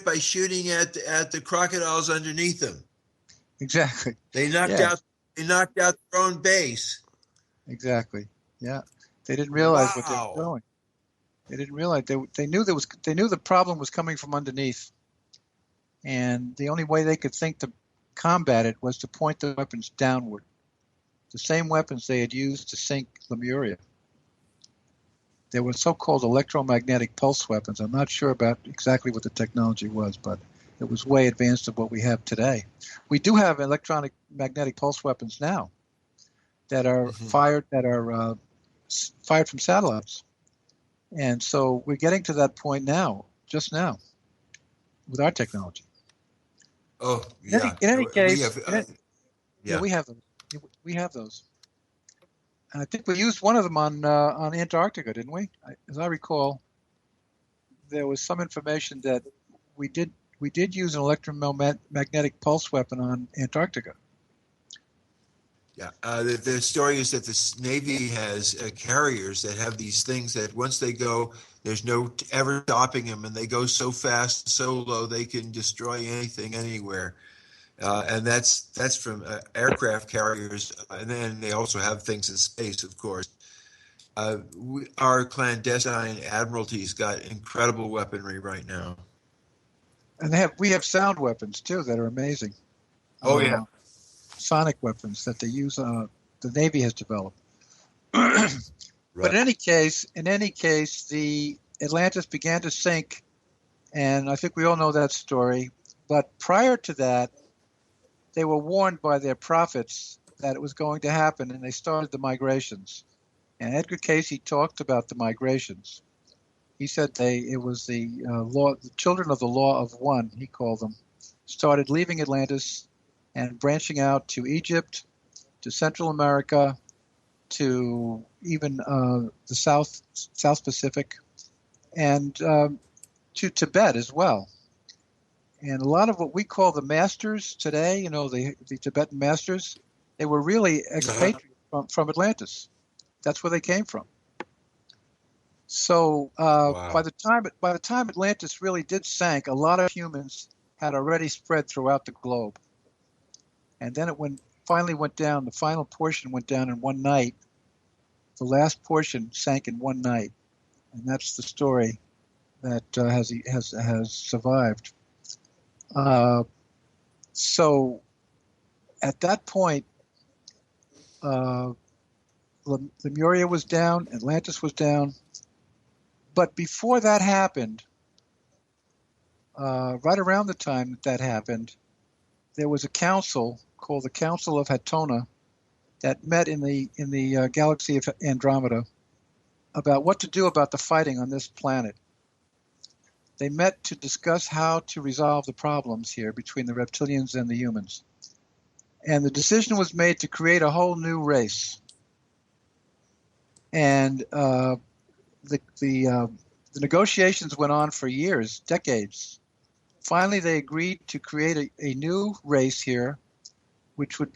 [SPEAKER 5] by shooting at the crocodiles underneath them.
[SPEAKER 6] Exactly.
[SPEAKER 5] They knocked out their own base.
[SPEAKER 6] Exactly. Yeah. They didn't realize what they were doing. They didn't realize they knew the problem was coming from underneath. And the only way they could think to combat it was to point the weapons downward. The same weapons they had used to sink Lemuria. They were so-called electromagnetic pulse weapons. I'm not sure about exactly what the technology was, but it was way advanced of what we have today. We do have electronic magnetic pulse weapons now that are fired from satellites. And so we're getting to that point now, just now, with our technology.
[SPEAKER 5] Oh, yeah.
[SPEAKER 6] In any case, we have them. We have those. And I think we used one of them on Antarctica, didn't we? As I recall, there was some information that we did use an electromagnetic pulse weapon on Antarctica.
[SPEAKER 5] Yeah, the story is that the Navy has carriers that have these things that once they go, there's no ever stopping them, and they go so fast, so low, they can destroy anything, anywhere. And that's from aircraft carriers, and then they also have things in space, of course. Our clandestine admiralty's got incredible weaponry right now.
[SPEAKER 6] And we have sound weapons, too, that are amazing.
[SPEAKER 5] Oh, yeah.
[SPEAKER 6] Sonic weapons that they use, the Navy has developed.
[SPEAKER 5] Right.
[SPEAKER 6] But in any case, the Atlantis began to sink, and I think we all know that story. But prior to that, they were warned by their prophets that it was going to happen, and they started the migrations. And Edgar Cayce talked about the migrations. He said it was the children of the law of one, he called them, started leaving Atlantis and branching out to Egypt, to Central America, to even the South Pacific, and to Tibet as well. And a lot of what we call the masters today, the Tibetan masters, they were really expatriates from Atlantis. That's where they came from. So by the time Atlantis really did sink, a lot of humans had already spread throughout the globe. And then finally went down. The final portion went down in one night. The last portion sank in one night, and that's the story that has survived. So at that point, Lemuria was down, Atlantis was down. But before that happened, right around the time that happened, there was a council called the Council of Hatona that met in the galaxy of Andromeda about what to do about the fighting on this planet. They met to discuss how to resolve the problems here between the reptilians and the humans. And the decision was made to create a whole new race. And the negotiations went on for years, decades. Finally, they agreed to create a new race here, which would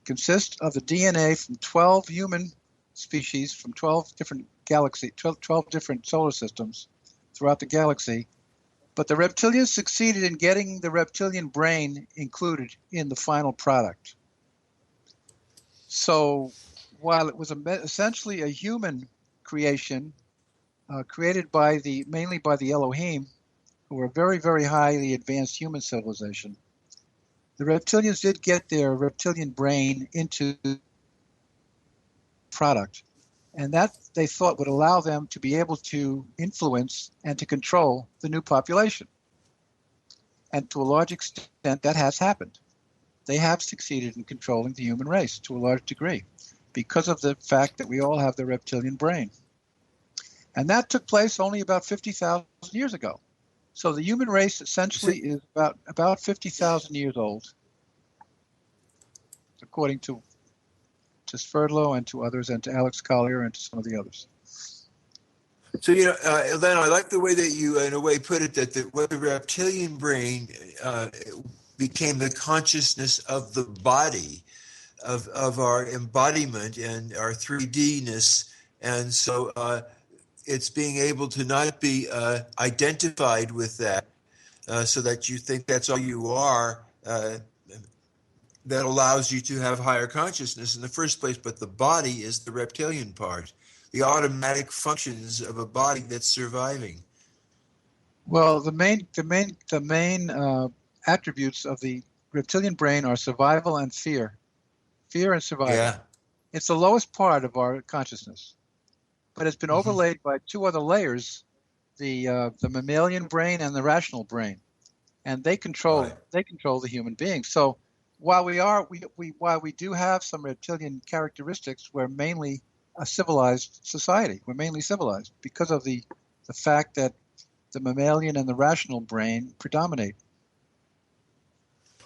[SPEAKER 6] consist of the DNA from 12 human species from 12 different galaxies, 12 different solar systems throughout the galaxy. But the reptilians succeeded in getting the reptilian brain included in the final product. So while it was essentially a human creation, created mainly by the Elohim, who were a very, very highly advanced human civilization, the reptilians did get their reptilian brain into the product. And that, they thought, would allow them to be able to influence and to control the new population. And to a large extent, that has happened. They have succeeded in controlling the human race to a large degree because of the fact that we all have the reptilian brain. And that took place only about 50,000 years ago. So the human race essentially is about 50,000 years old, according to Sverdlow and to others, and to Alex Collier and to some of the others.
[SPEAKER 5] So, Len, I like the way that you, in a way, put it, that the reptilian brain became the consciousness of the body, of our embodiment and our 3D-ness. And so it's being able to not be identified with that, so that you think that's all you are, that allows you to have higher consciousness in the first place. But the body is the reptilian part, the automatic functions of a body that's surviving.
[SPEAKER 6] Well, the main attributes of the reptilian brain are survival and fear and survival.
[SPEAKER 5] Yeah.
[SPEAKER 6] It's the lowest part of our consciousness, but it's been overlaid by two other layers: the mammalian brain and the rational brain, and they control the human being. So while we do have some reptilian characteristics, we're mainly a civilized society. We're mainly civilized because of the fact that the mammalian and the rational brain predominate.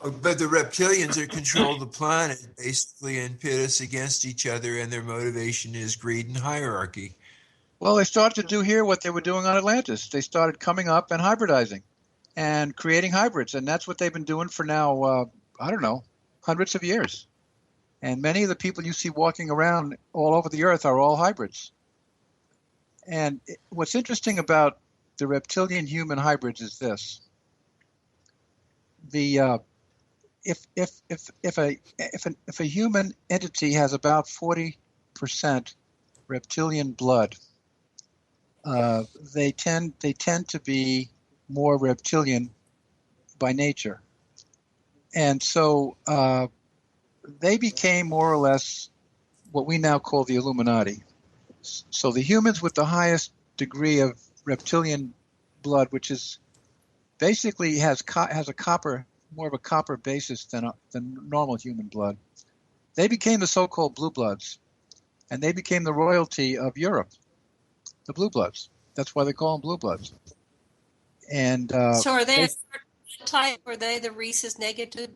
[SPEAKER 5] But the reptilians are control the planet, basically, and pit us against each other, and their motivation is greed and hierarchy.
[SPEAKER 6] Well, they started to do here what they were doing on Atlantis. They started coming up and hybridizing and creating hybrids, and that's what they've been doing for now, hundreds of years. And many of the people you see walking around all over the earth are all hybrids. And what's interesting about the reptilian human hybrids is this: if a human entity has about 40% reptilian blood, they tend to be more reptilian by nature, and so they became more or less what we now call the Illuminati. So the humans with the highest degree of reptilian blood, which is basically has more of a copper basis than normal human blood, they became the so-called blue bloods, and they became the royalty of Europe, the blue bloods. That's why they call them blue bloods. And
[SPEAKER 4] so are they a certain type? Are they the rhesus negative?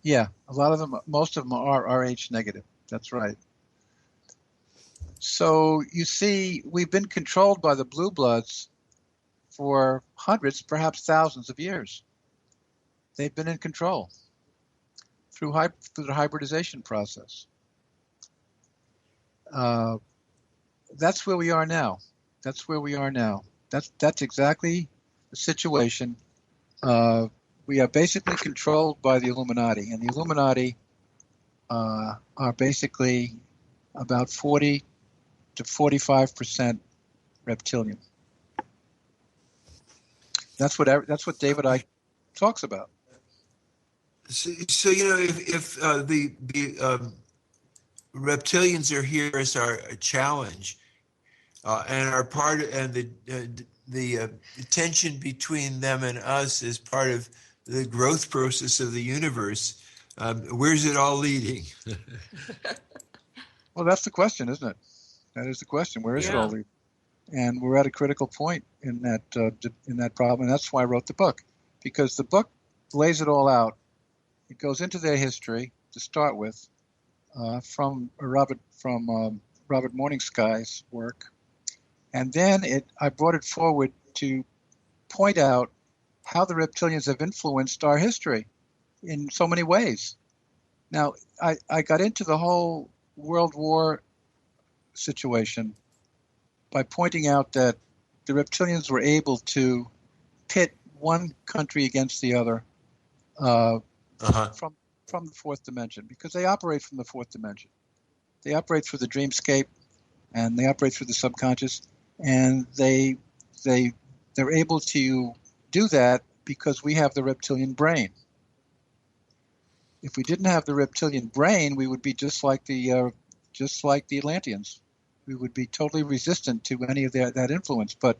[SPEAKER 6] Yeah, a lot of them, most of them are Rh negative. That's right. So you see, we've been controlled by the blue bloods for hundreds, perhaps thousands of years. They've been in control through the hybridization process. That's where we are now. That's exactly the situation. We are basically controlled by the Illuminati, and the Illuminati are basically about 40 to 45% reptilian. That's what David Icke talks about.
[SPEAKER 5] So if the reptilians are here as our challenge, and are part of, and the tension between them and us is part of the growth process of the universe, where's it all leading?
[SPEAKER 6] Well, that's the question, isn't it? That is the question. Where is it all leading? And we're at a critical point in that problem, and that's why I wrote the book, because the book lays it all out. It goes into their history to start with, from Robert Morning Sky's work, and then I brought it forward to point out how the reptilians have influenced our history in so many ways. Now, I got into the whole World War situation by pointing out that the reptilians were able to pit one country against the other from the fourth dimension, because they operate from the fourth dimension. They operate through the dreamscape, and they operate through the subconscious, and they're able to do that because we have the reptilian brain. If we didn't have the reptilian brain, we would be just like the Atlanteans. We would be totally resistant to any of that influence. But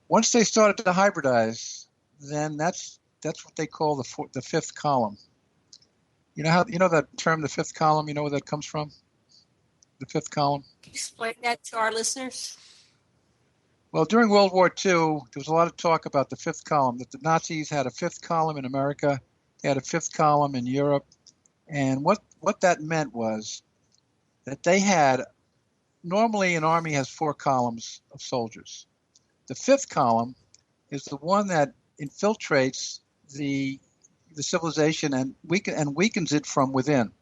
[SPEAKER 6] once they started to hybridize, then that's what they call the fifth column. You know that term, the fifth column. You know where that comes from? The fifth column.
[SPEAKER 4] Can you explain that to our listeners?
[SPEAKER 6] Well, during World War II, there was a lot of talk about the fifth column, that the Nazis had a fifth column in America, they had a fifth column in Europe, and what that meant was that they had, normally an army has 4 columns of soldiers. The fifth column is the one that infiltrates the civilization and weakens it from within,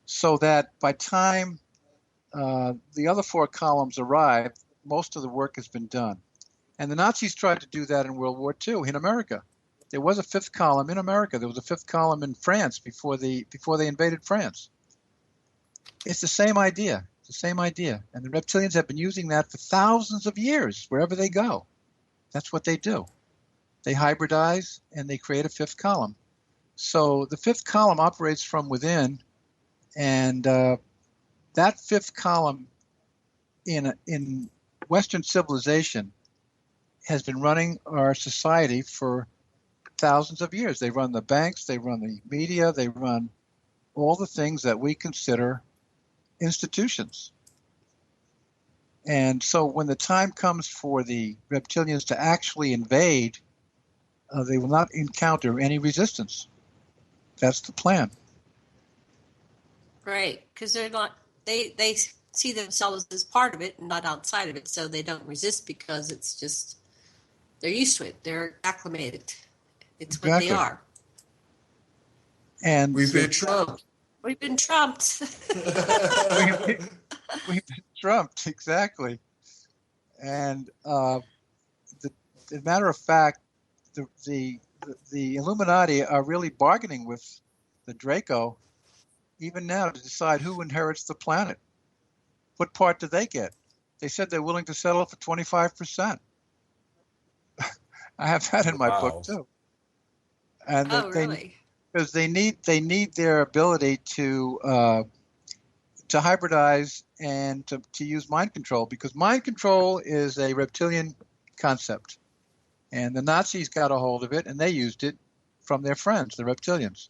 [SPEAKER 6] so that by time the other 4 columns arrive, most of the work has been done. And the Nazis tried to do that in World War II in America. There was a fifth column in America. There was a fifth column in France before they invaded France. It's the same idea. It's the same idea. And the reptilians have been using that for thousands of years, wherever they go. That's what they do. They hybridize and they create a fifth column. So the fifth column operates from within, and that fifth column in Western civilization has been running our society for thousands of years. They run the banks, they run the media, they run all the things that we consider institutions. And so when the time comes for the reptilians to actually invade, they will not encounter any resistance. That's the plan.
[SPEAKER 4] Right, because they're not, they see themselves as part of it and not outside of it, so they don't resist because it's just, they're used to it. They're acclimated. It's what they are.
[SPEAKER 6] And
[SPEAKER 5] we've been trumped.
[SPEAKER 4] We've been trumped.
[SPEAKER 6] we've been trumped, exactly. And as a matter of fact, the Illuminati are really bargaining with the Draco even now to decide who inherits the planet. What part do they get? They said they're willing to settle for 25%. I have that in my book too. And
[SPEAKER 4] really?
[SPEAKER 6] Because they need their ability to hybridize and to use mind control, because mind control is a reptilian concept, and the Nazis got a hold of it and they used it from their friends, the reptilians.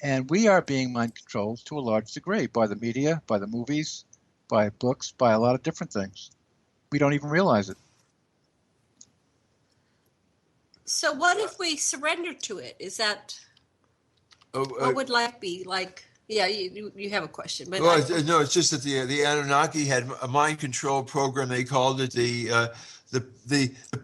[SPEAKER 6] And we are being mind controlled to a large degree by the media, by the movies, by books, by a lot of different things. We don't even realize it.
[SPEAKER 4] So what if we surrender to it? Is that what would life be like? Yeah, you have a question. But
[SPEAKER 5] well, no, it's just that the Anunnaki had a mind control program. They called it the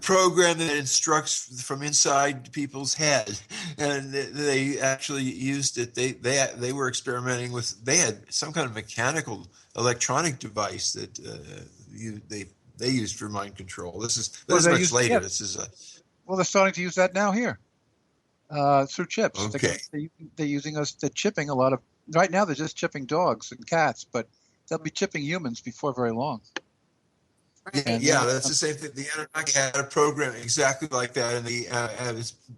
[SPEAKER 5] program that instructs from inside people's head, and they actually used it. They were experimenting with. They had some kind of mechanical electronic device that they used for mind control. This is much later. Yeah. This is
[SPEAKER 6] well, they're starting to use that now here through chips.
[SPEAKER 5] Okay.
[SPEAKER 6] They're using us. They're chipping a lot of. Right now, they're just chipping dogs and cats, but they'll be chipping humans before very long.
[SPEAKER 4] Right.
[SPEAKER 5] Yeah, that's the same thing. The Anunnaki had a program exactly like that, and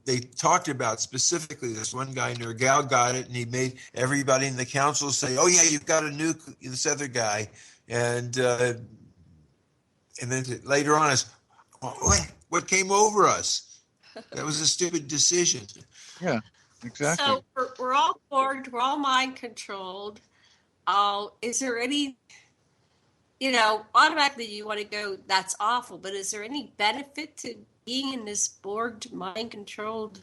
[SPEAKER 5] they talked about specifically this one guy, Nergal, got it, and he made everybody in the council say, "Oh yeah, you've got to nuke this other guy," and then later on, what came over us? That was a stupid decision.
[SPEAKER 6] Yeah, exactly.
[SPEAKER 4] So we're all bored. We're all mind controlled. Is there any? Automatically you want to go, that's awful, but is there any benefit to being in this Borg mind-controlled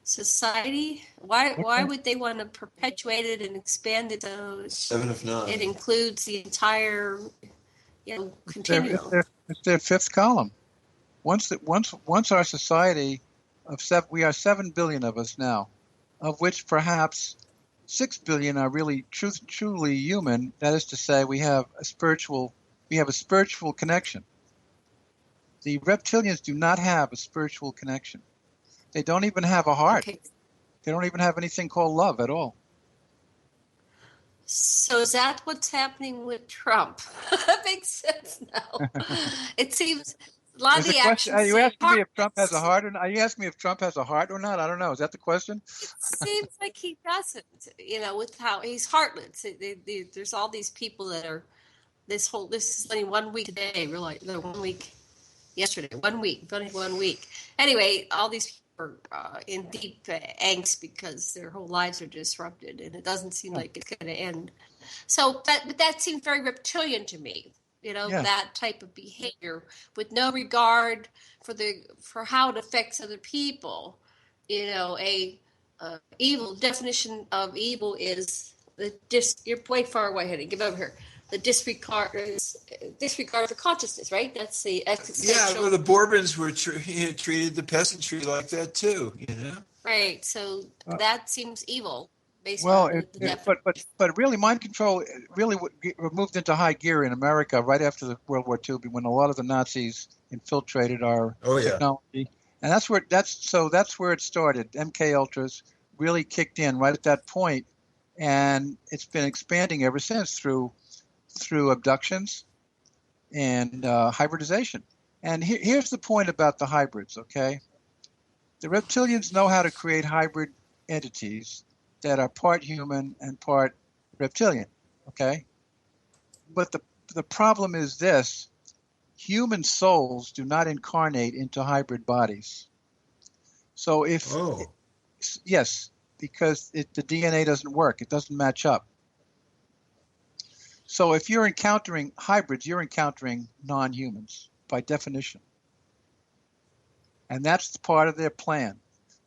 [SPEAKER 4] society? Why would they want to perpetuate it and expand it so
[SPEAKER 5] 7 of 9.
[SPEAKER 4] It includes the entire, continuum?
[SPEAKER 6] It's their fifth column. Once our society we are 7 billion of us now, of which perhaps 6 billion are really truly human. That is to say, we have a spiritual connection. The reptilians do not have a spiritual connection. They don't even have a heart. Okay. They don't even have anything called love at all.
[SPEAKER 4] So is that what's happening with Trump? That makes sense now. It seems a lot of the actions.
[SPEAKER 6] Are you asking me if Trump has a heart or not? Are you asking me if Trump has a heart or not? I don't know. Is that the question?
[SPEAKER 4] It seems like he doesn't, with how he's heartless. There's all these people that are, this is only 1 week today, really, no, 1 week yesterday, 1 week, only 1 week. Anyway, all these people are in deep angst because their whole lives are disrupted, and it doesn't seem like it's going to end. So, but that seems very reptilian to me. that type of behavior with no regard for how it affects other people. A evil definition of evil is you're way far away, honey. Get over here. The disregard for consciousness, right? That's the existential.
[SPEAKER 5] Yeah, well, the Bourbons were treated the peasantry like that too,
[SPEAKER 4] Right. So that seems evil.
[SPEAKER 6] Well, but really, mind control really moved into high gear in America right after the World War II, when a lot of the Nazis infiltrated our technology, and that's where it started. MK Ultras really kicked in right at that point, and it's been expanding ever since through abductions and hybridization. And here's the point about the hybrids. Okay, the reptilians know how to create hybrid entities that are part human and part reptilian, okay? But the problem is this: human souls do not incarnate into hybrid bodies. So yes, because the DNA doesn't work, it doesn't match up. So if you're encountering hybrids, you're encountering non-humans by definition. And that's part of their plan.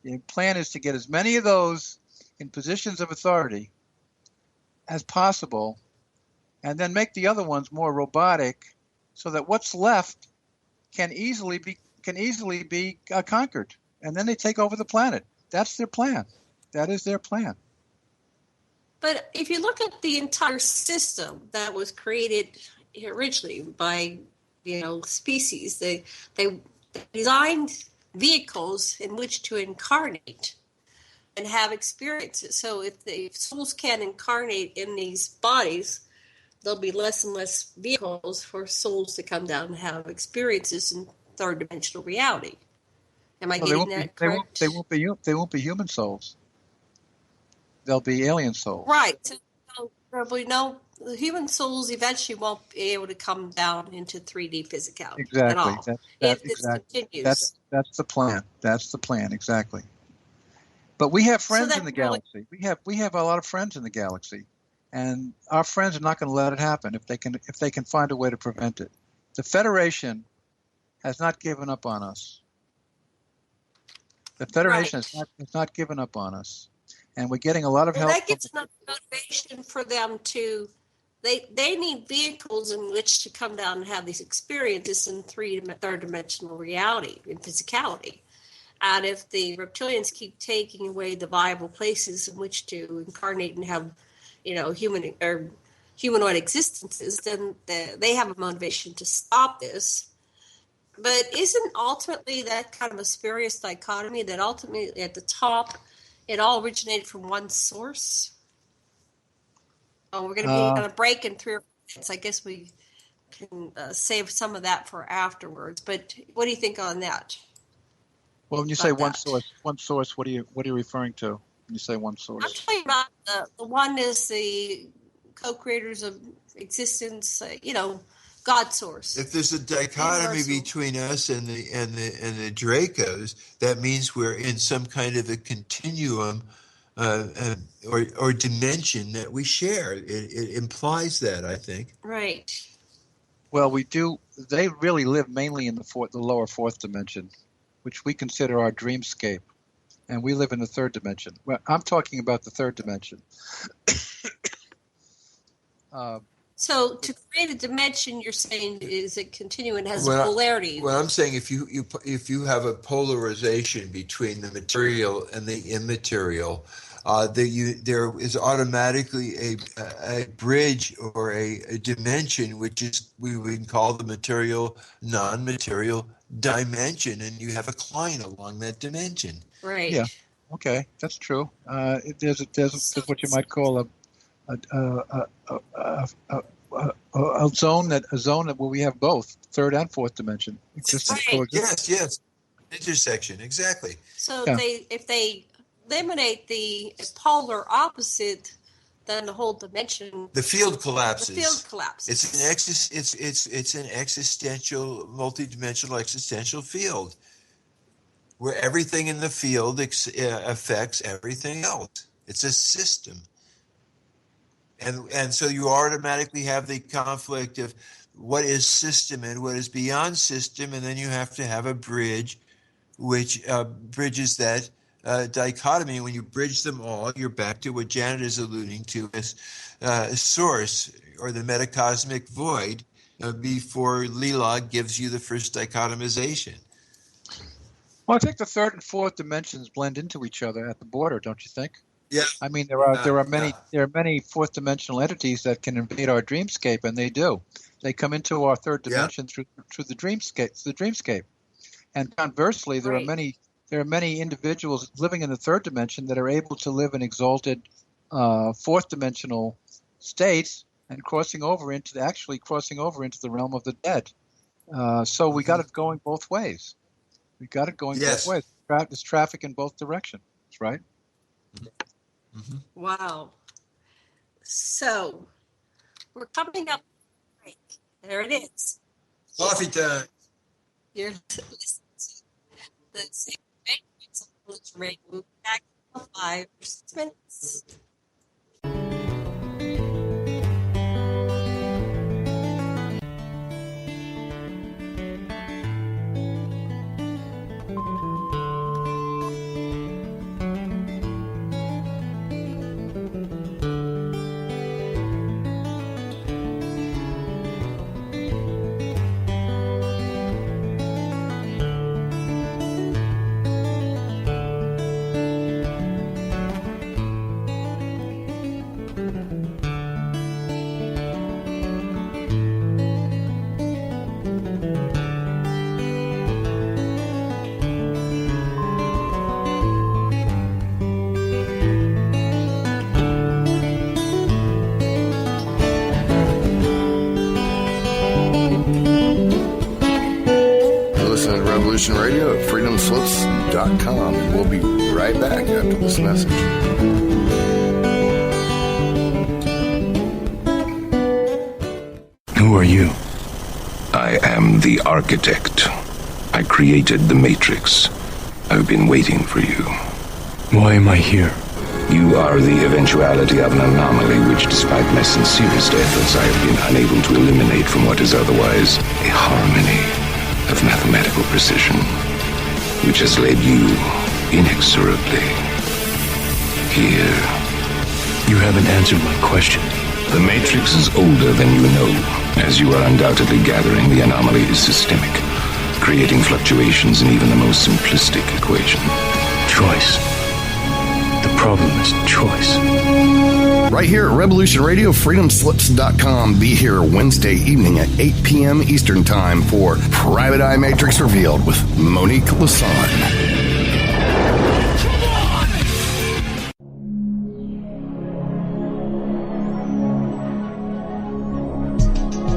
[SPEAKER 6] The plan is to get as many of those in positions of authority as possible, and then make the other ones more robotic, so that what's left can easily be conquered, and then they take over the planet. That's their plan. That is their plan.
[SPEAKER 4] But if you look at the entire system that was created originally by species, they designed vehicles in which to incarnate and have experiences. So if the souls can incarnate in these bodies, there'll be less and less vehicles for souls to come down and have experiences in third-dimensional reality. Am I getting that correct?
[SPEAKER 6] They won't be human souls. They'll be alien souls.
[SPEAKER 4] Right. So probably the human souls eventually won't be able to come down into 3D physicality at all. If this continues. That's
[SPEAKER 6] the plan. That's the plan, exactly. But we have friends in the galaxy. We have a lot of friends in the galaxy, and our friends are not going to let it happen if they can find a way to prevent it. The Federation has not given up on us. The Federation has not given up on us, and we're getting a lot of help.
[SPEAKER 4] That gets enough motivation for them to. They need vehicles in which to come down and have these experiences in third-dimensional reality, in physicality. And if the reptilians keep taking away the viable places in which to incarnate and have, human or humanoid existences, then they have a motivation to stop this. But isn't ultimately that kind of a spurious dichotomy that ultimately at the top, it all originated from one source? Oh, we're going to be on a break in 3 or 4 minutes. I guess we can save some of that for afterwards. But what do you think on that?
[SPEAKER 6] Well, when you say one source, what are you referring to when you say one source?
[SPEAKER 4] I'm talking about the one is the co-creators of existence, God source.
[SPEAKER 5] If there's a dichotomy between us and the Dracos, that means we're in some kind of a continuum or dimension that we share. It implies that, I think.
[SPEAKER 4] Right.
[SPEAKER 6] Well, we do. They really live mainly in the lower fourth dimension, which we consider our dreamscape, and we live in the third dimension. Well, I'm talking about the third dimension.
[SPEAKER 4] So to create a dimension, you're saying is a continuum, has a polarity.
[SPEAKER 5] Well, I'm saying if you have a polarization between the material and the immaterial, there is automatically a bridge or a dimension, which is we would call the material non-material dimension, and you have a client along that dimension.
[SPEAKER 4] Right.
[SPEAKER 6] Yeah. Okay, that's true. There's what you might call a zone where we have both third and fourth dimension existence.
[SPEAKER 4] Right.
[SPEAKER 5] Yes, intersection, exactly.
[SPEAKER 4] So if they eliminate the polar opposite, then the whole dimension,
[SPEAKER 5] the field collapses. It's an existential, multidimensional existential field where everything in the field affects everything else. It's a system. And so you automatically have the conflict of what is system and what is beyond system, and then you have to have a bridge which bridges that dichotomy. When you bridge them all, you're back to what Janet is alluding to as source, or the metacosmic void, before Leela gives you the first dichotomization.
[SPEAKER 6] Well, I think the third and fourth dimensions blend into each other at the border, don't you think?
[SPEAKER 5] Yeah.
[SPEAKER 6] I mean, there are many fourth dimensional entities that can invade our dreamscape, and they do. They come into our third dimension through the dreamscape. And conversely, there are many individuals living in the third dimension that are able to live in exalted fourth dimensional states and crossing over into the realm of the dead. So we got it going both ways. Both ways. There's traffic in both directions, right?
[SPEAKER 4] Mm-hmm. Wow. So we're coming up. Break. There it is.
[SPEAKER 5] Coffee time.
[SPEAKER 4] You're listening to the same thing. We'll be back in 5 or 6 minutes.
[SPEAKER 7] Radio at freedomslips.com, and we'll be right back after this message.
[SPEAKER 8] Who are you? I am the architect. I created the Matrix. I've been waiting for you.
[SPEAKER 9] Why am I here?
[SPEAKER 8] You are the eventuality of an anomaly which, despite my sincerest efforts, I have been unable to eliminate from what is otherwise a harmony of mathematical precision, which has led you inexorably here.
[SPEAKER 9] You haven't answered my question.
[SPEAKER 8] The Matrix is older than you know. As you are undoubtedly gathering, the anomaly is systemic, creating fluctuations in even the most simplistic equation.
[SPEAKER 9] Choice. The problem is choice.
[SPEAKER 7] Right here at Revolution Radio, freedomslips.com. Be here Wednesday evening at 8 p.m. Eastern Time for Private Eye Matrix Revealed with Monique Lasan.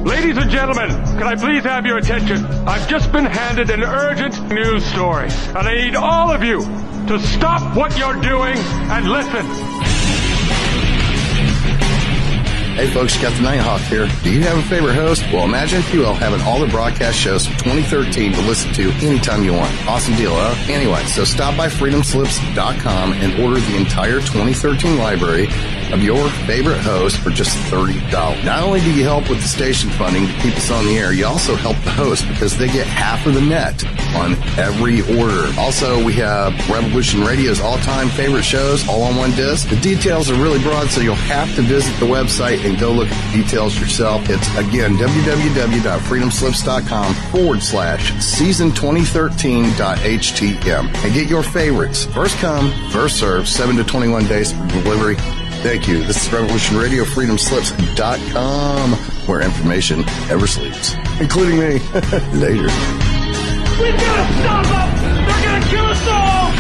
[SPEAKER 10] Ladies and gentlemen, can I please have your attention? I've just been handed an urgent news story, and I need all of you to stop what you're doing and listen.
[SPEAKER 7] Hey folks, Captain Nighthawk here. Do you have a favorite host? Well, imagine if you will having all the broadcast shows from 2013 to listen to anytime you want. Awesome deal, huh? Anyway, so stop by freedomslips.com and order the entire 2013 library of your favorite host for just $30. Not only do you help with the station funding to keep us on the air, you also help the host because they get half of the net on every order. Also, we have Revolution Radio's all-time favorite shows all on one disc. The details are really broad, so you'll have to visit the website and go look at the details yourself. It's, again, www.freedomslips.com/season2013.htm. And get your favorites. First come, first serve, 7 to 21 days for delivery. Thank you. This is Revolution Radio, freedomslips.com, where information never sleeps, including me. Later.
[SPEAKER 10] We've got to stop them! They're going to kill us all!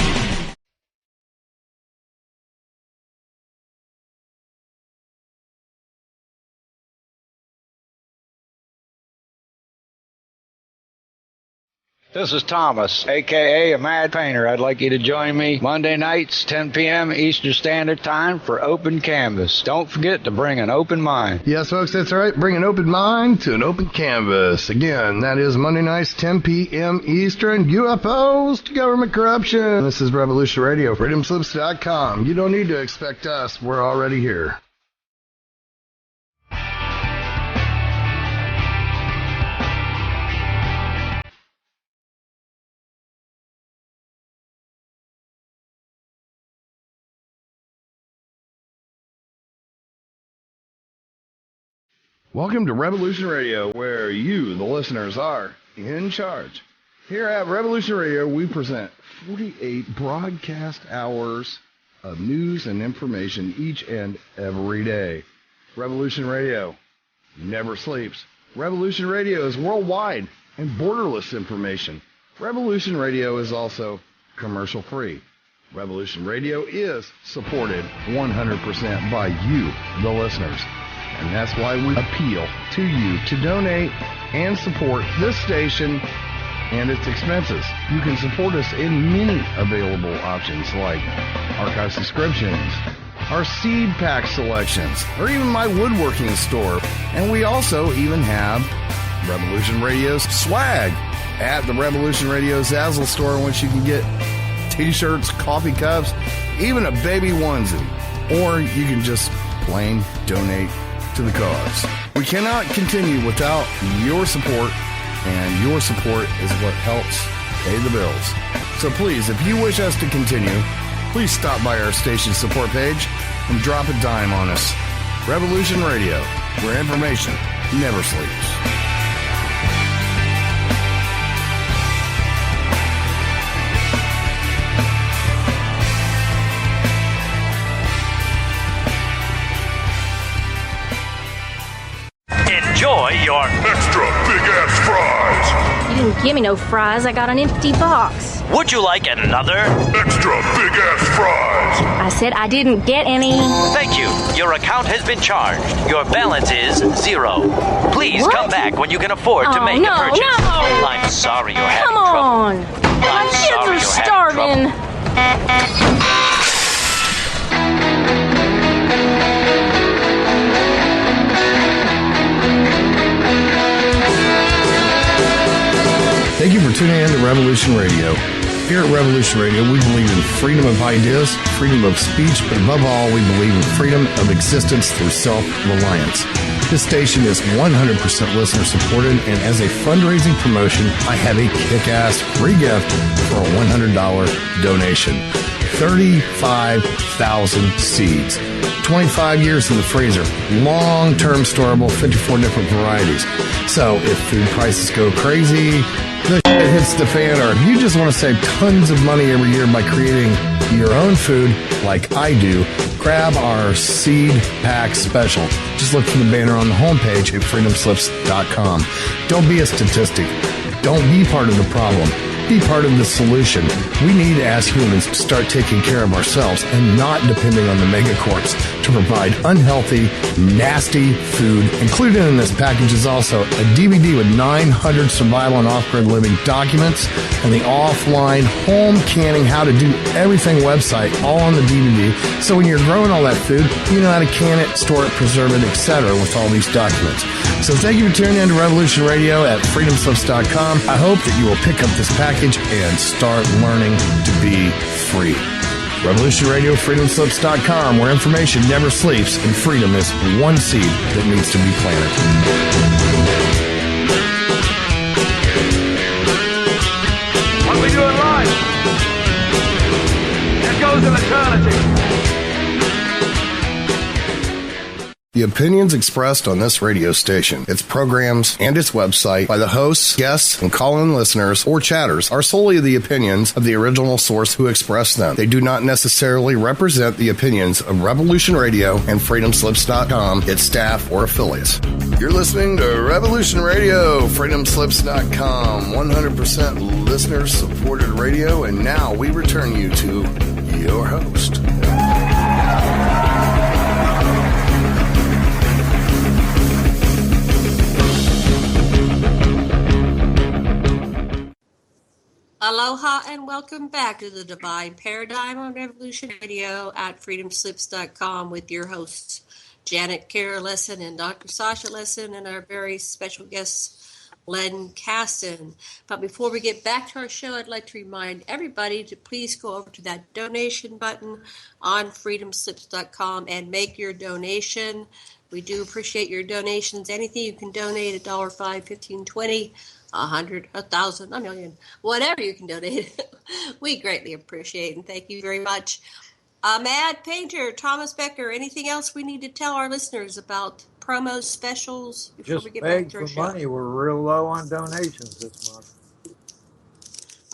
[SPEAKER 11] This is Thomas, a.k.a. a Mad Painter. I'd like you to join me Monday nights, 10 p.m. Eastern Standard Time for Open Canvas. Don't forget to bring an open mind.
[SPEAKER 7] Yes, folks, that's right. Bring an open mind to an open canvas. Again, that is Monday nights, 10 p.m. Eastern. UFOs to government corruption. This is Revolution Radio, freedomslips.com. You don't need to expect us. We're already here. Welcome to Revolution Radio, where you, the listeners, are in charge. Here at Revolution Radio, we present 48 broadcast hours of news and information each and every day. Revolution Radio never sleeps. Revolution Radio is worldwide and borderless information. Revolution Radio is also commercial-free. Revolution Radio is supported 100% by you, the listeners. And that's why we appeal to you to donate and support this station and its expenses. You can support us in many available options like archive subscriptions, our seed pack selections, or even my woodworking store. And we also even have Revolution Radio's swag at the Revolution Radio Zazzle store, in which you can get t-shirts, coffee cups, even a baby onesie. Or you can just plain donate to the cause. We cannot continue without your support, and your support is what helps pay the bills. So please, if you wish us to continue, please stop by our station support page and drop a dime on us. Revolution Radio, where information never sleeps.
[SPEAKER 12] Enjoy your extra big-ass fries.
[SPEAKER 3] You didn't give me no fries. I got an empty box.
[SPEAKER 12] Would you like another extra big-ass fries?
[SPEAKER 3] I said I didn't get any.
[SPEAKER 12] Thank you. Your account has been charged. Your balance is 0. Please come back when you can afford to make a purchase.
[SPEAKER 3] No.
[SPEAKER 12] I'm sorry you're having
[SPEAKER 3] trouble.
[SPEAKER 12] trouble.
[SPEAKER 3] Come on. My kids are starving.
[SPEAKER 7] Thank you for tuning in to Revolution Radio. Here at Revolution Radio, we believe in freedom of ideas, freedom of speech, but above all, we believe in freedom of existence through self-reliance. This station is 100% listener-supported, and as a fundraising promotion, I have a kick-ass free gift for a $100 donation. 35,000 seeds. 25 years in the freezer. Long-term storable, 54 different varieties. So if food prices go crazy, the shit hits the fan, or if you just want to save tons of money every year by creating your own food like I do, grab our seed pack special. Just look for the banner on the homepage at freedomslips.com. Don't be a statistic. Don't be part of the problem. Be part of the solution. We need, as humans, to start taking care of ourselves and not depending on the megacorps to provide unhealthy, nasty food. Included in this package is also a DVD with 900 survival and off-grid living documents and the offline home canning how to do everything website all on the DVD. So when you're growing all that food, you know how to can it, store it, preserve it, etc. with all these documents. So thank you for tuning in to Revolution Radio at freedomslips.com. I hope that you will pick up this package and start learning to be free. Revolution Radio, freedomslips.com, where information never sleeps and freedom is one seed that needs to be planted.
[SPEAKER 10] What we do in life, it goes in eternity.
[SPEAKER 7] The opinions expressed on this radio station, its programs, and its website by the hosts, guests, and call-in listeners or chatters are solely the opinions of the original source who expressed them. They do not necessarily represent the opinions of Revolution Radio and freedomslips.com, its staff, or affiliates. You're listening to Revolution Radio, freedomslips.com, 100% listener-supported radio, and now we return you to your host.
[SPEAKER 4] Aloha and welcome back to the Divine Paradigm on Revolution Radio at freedomslips.com with your hosts, Janet Kara Lessin and Dr. Sasha Lessin, and our very special guests, Len Kasten. But before we get back to our show, I'd like to remind everybody to please go over to that donation button on freedomslips.com and make your donation. We do appreciate your donations. Anything you can donate, $1, $5, $15, $20, 100, 1,000, a million, whatever you can donate. We greatly appreciate and thank you very much. Mad Painter, Thomas Becker, anything else we need to tell our listeners about promos, specials before
[SPEAKER 13] Just
[SPEAKER 4] we get
[SPEAKER 13] beg
[SPEAKER 4] back to
[SPEAKER 13] for
[SPEAKER 4] our show?
[SPEAKER 13] money. We're real low on donations this month.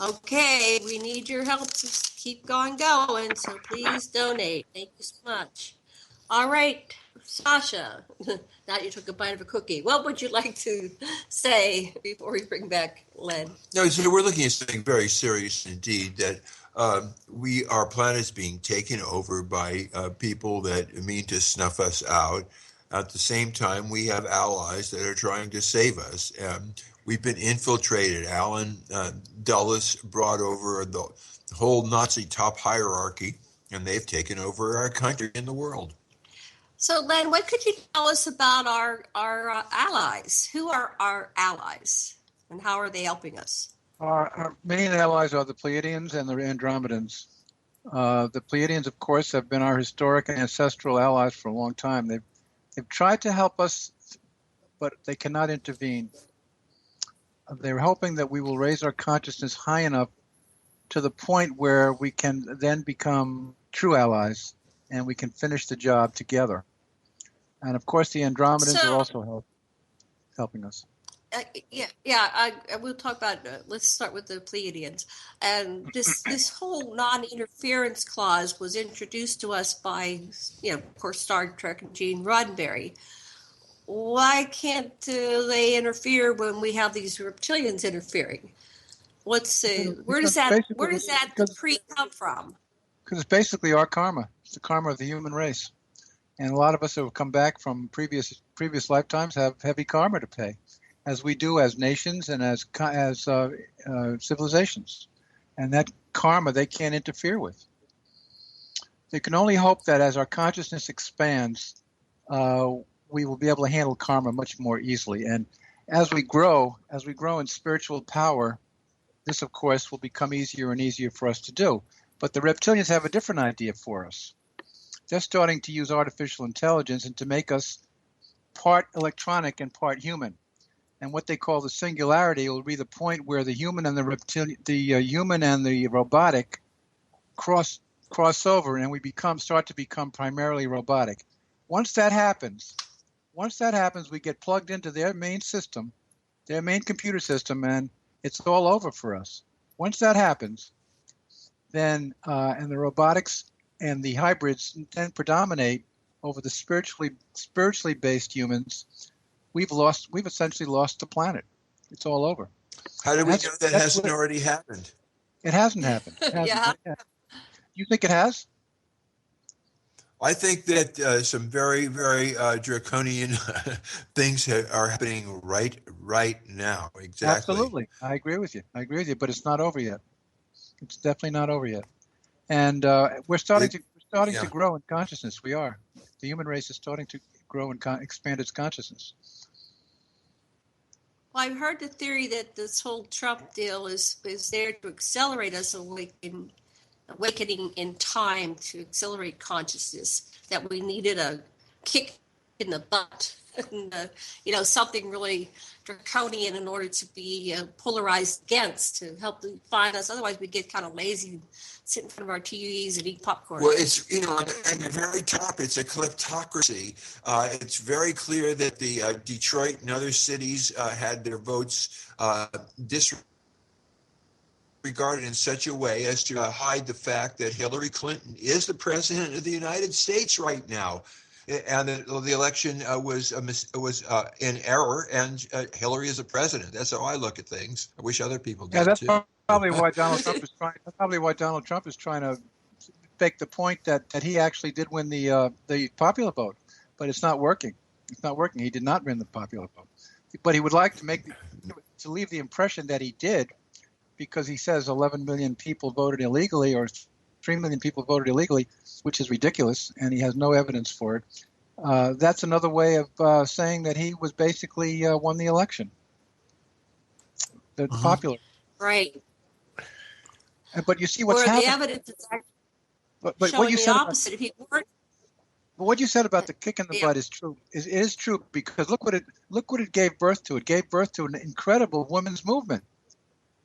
[SPEAKER 4] Okay, we need your help to keep going, so please donate. Thank you so much. All right, Sasha, now you took a bite of a cookie. What would you like to say before we bring back Len?
[SPEAKER 5] No, so we're looking at something very serious indeed, that our planet is being taken over by people that mean to snuff us out. At the same time, we have allies that are trying to save us. We've been infiltrated. Alan Dulles brought over the whole Nazi top hierarchy, and they've taken over our country and the world.
[SPEAKER 4] So, Len, what could you tell us about our allies? Who are our allies, and how are they helping us?
[SPEAKER 6] Our main allies are the Pleiadians and the Andromedans. The Pleiadians, of course, have been our historic and ancestral allies for a long time. They've tried to help us, but they cannot intervene. They're hoping that we will raise our consciousness high enough to the point where we can then become true allies and we can finish the job together. And of course, the Andromedans are also helping us.
[SPEAKER 4] We'll talk about. Let's start with the Pleiadians. And this whole non-interference clause was introduced to us by, of course, Star Trek and Gene Roddenberry. Why can't they interfere when we have these reptilians interfering? Where does that decree come from?
[SPEAKER 6] Because it's basically our karma. It's the karma of the human race. And a lot of us who have come back from previous lifetimes have heavy karma to pay, as we do as nations and as civilizations. And that karma they can't interfere with. They can only hope that as our consciousness expands, we will be able to handle karma much more easily. And as we grow in spiritual power, this, of course, will become easier and easier for us to do. But the reptilians have a different idea for us. They're starting to use artificial intelligence and to make us part electronic and part human. And what they call the singularity will be the point where the human and the human and the robotic cross over, and we start to become primarily robotic. Once that happens, we get plugged into their main system, their main computer system, and it's all over for us. Once that happens, then and the robotics and the hybrids then predominate over the spiritually based humans, we've essentially lost the planet. It's all over.
[SPEAKER 5] How do we know that hasn't already happened?
[SPEAKER 6] It hasn't happened. You think it has?
[SPEAKER 5] I think that some very, very draconian things are happening right now. Exactly.
[SPEAKER 6] Absolutely. I agree with you. But it's not over yet. It's definitely not over yet. And we're starting to grow in consciousness. We are. The human race is starting to grow and expand its consciousness.
[SPEAKER 4] Well, I've heard the theory that this whole Trump deal is there to accelerate us awakening in time, to accelerate consciousness, that we needed a kick in the butt, and, something really draconian in order to be polarized against, to help find us. Otherwise, we get kind of lazy and sit in front of our TVs and eat popcorn.
[SPEAKER 5] Well, it's, at the very top, it's a kleptocracy. It's very clear that the Detroit and other cities had their votes disregarded in such a way as to hide the fact that Hillary Clinton is the president of the United States right now. And the election was in error, and Hillary is the president. That's how I look at things. I wish other people did too.
[SPEAKER 6] That's probably why Donald Trump is trying. That's probably why Donald Trump is trying to make the point that he actually did win the popular vote, but it's not working. It's not working. He did not win the popular vote, but he would like to leave the impression that he did, because he says 11 million people voted illegally, or 3 million people voted illegally, which is ridiculous, and he has no evidence for it. That's another way of saying that he was basically won the election. The popular.
[SPEAKER 4] Right.
[SPEAKER 6] But you see what's happening.
[SPEAKER 4] The evidence is actually
[SPEAKER 6] but
[SPEAKER 4] showing the opposite. If he weren't.
[SPEAKER 6] But what you said about the kick in the butt is true. It is true, because look what it gave birth to. It gave birth to an incredible women's movement.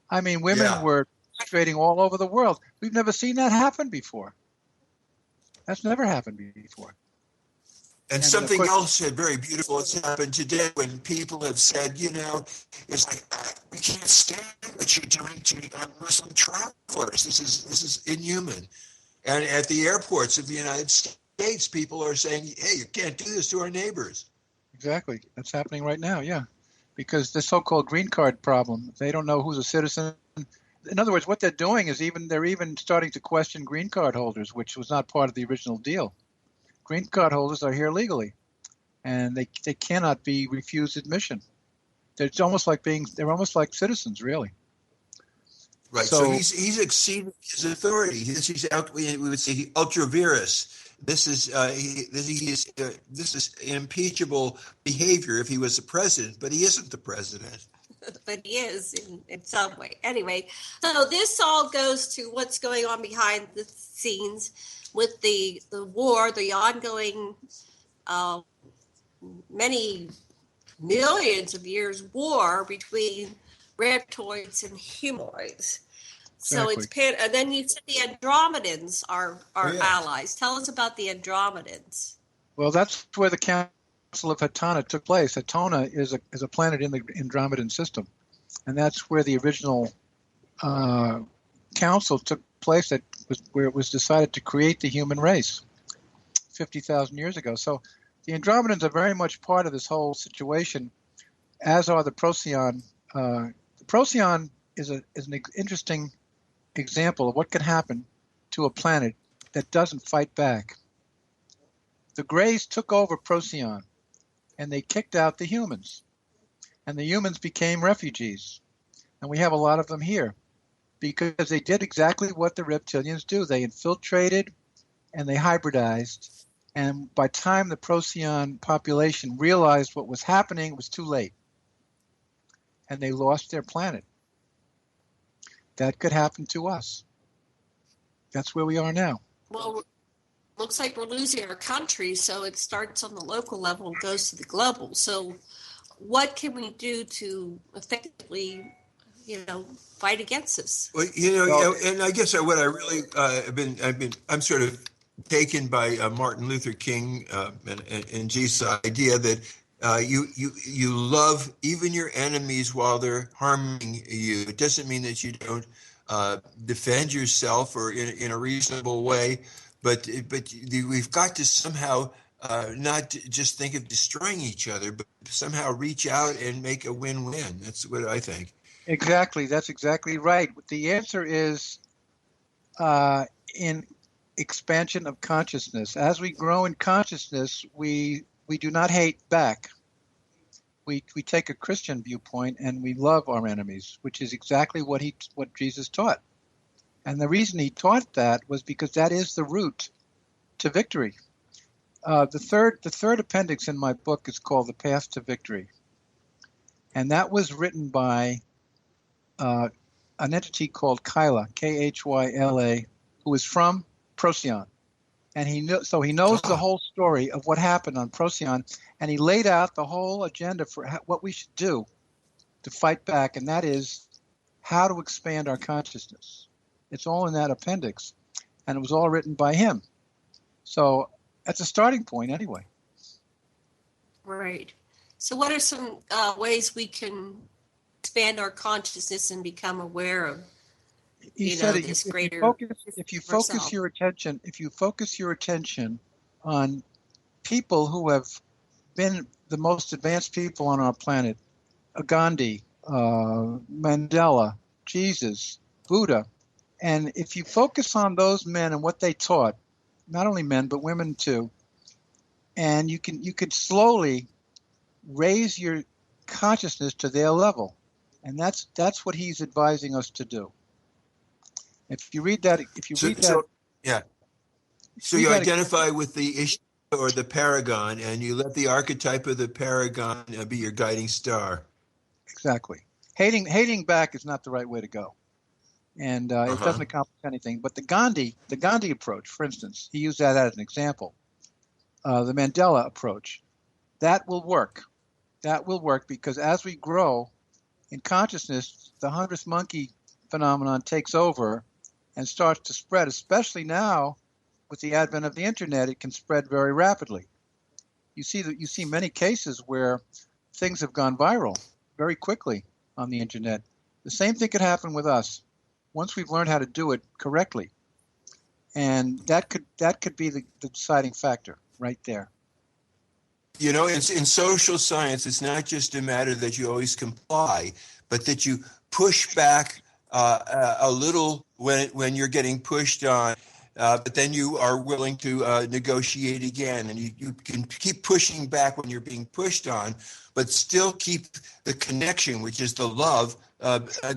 [SPEAKER 6] I mean, women were demonstrating all over the world. We've never seen that happen before. That's never happened before.
[SPEAKER 5] And something else very beautiful has happened today when people have said, it's like, we can't stand what you're doing to Muslim travelers. This is inhuman. And at the airports of the United States, people are saying, hey, you can't do this to our neighbors.
[SPEAKER 6] Exactly. That's happening right now, yeah. Because the so-called green card problem, they don't know who's a citizen. In other words, what they're doing is they're even starting to question green card holders, which was not part of the original deal. Green card holders are here legally, and they cannot be refused admission. They're almost like citizens, really.
[SPEAKER 5] Right. So he's exceeding his authority. He's out. We would say ultra vires. This is impeachable behavior if he was the president, but he isn't the president.
[SPEAKER 4] But he is in some way. Anyway, so this all goes to what's going on behind the scenes with the war, the ongoing many millions of years war between reptoids and humanoids. So
[SPEAKER 6] Exactly.
[SPEAKER 4] and then you said the Andromedans are allies. Tell us about the Andromedans.
[SPEAKER 6] Well, that's where the Council of Hatana took place. Hatana is a planet in the Andromedan system, and that's where the original council took place. Where it was decided to create the human race 50,000 years ago. So the Andromedans are very much part of this whole situation, as are the Procyon. The Procyon is an interesting example of what can happen to a planet that doesn't fight back. The Greys took over Procyon, and they kicked out the humans. And the humans became refugees. And we have a lot of them here because they did exactly what the Reptilians do. They infiltrated and they hybridized. And by the time the Procyon population realized what was happening, it was too late. And they lost their planet. That could happen to us. That's where we are now.
[SPEAKER 4] Well, looks like we're losing our country, so it starts on the local level and goes to the global. So what can we do to effectively, fight against this?
[SPEAKER 5] Well, and I guess what I really I'm sort of taken by Martin Luther King and Jesus' idea that you love even your enemies while they're harming you. It doesn't mean that you don't defend yourself or in a reasonable way, but we've got to somehow not just think of destroying each other, but somehow reach out and make a win-win. That's what I think.
[SPEAKER 6] Exactly. That's exactly right. The answer is in expansion of consciousness. As we grow in consciousness, we do not hate back. We take a Christian viewpoint and we love our enemies, which is exactly what Jesus taught. And the reason he taught that was because that is the route to victory. The third appendix in my book is called The Path to Victory. And that was written by an entity called Kyla, K-H-Y-L-A, who is from Procyon. And he knows the whole story of what happened on Procyon, and he laid out the whole agenda for what we should do to fight back, and that is how to expand our consciousness. It's all in that appendix, and it was all written by him. So that's a starting point anyway.
[SPEAKER 4] Right. So what are some ways we can expand our consciousness and become aware of
[SPEAKER 6] if you focus your attention on people who have been the most advanced people on our planet, Gandhi, Mandela, Jesus, Buddha, and if you focus on those men and what they taught, not only men but women too, and you could slowly raise your consciousness to their level, and that's what he's advising us to do. If you read that,
[SPEAKER 5] So you identify with the issue or the paragon, and you let the archetype of the paragon be your guiding star.
[SPEAKER 6] Exactly. Hating back is not the right way to go, and it doesn't accomplish anything. But the Gandhi approach, for instance, he used that as an example. The Mandela approach, that will work. That will work because as we grow in consciousness, the 100th monkey phenomenon takes over and starts to spread, especially now with the advent of the internet. It can spread very rapidly. You see many cases where things have gone viral very quickly on the internet. The same thing could happen with us once we've learned how to do it correctly, and that could be the deciding factor right there.
[SPEAKER 5] You know, in social science, it's not just a matter that you always comply, but that you push back a little when you're getting pushed on, but then you are willing to negotiate again, and you can keep pushing back when you're being pushed on, but still keep the connection, which is the love,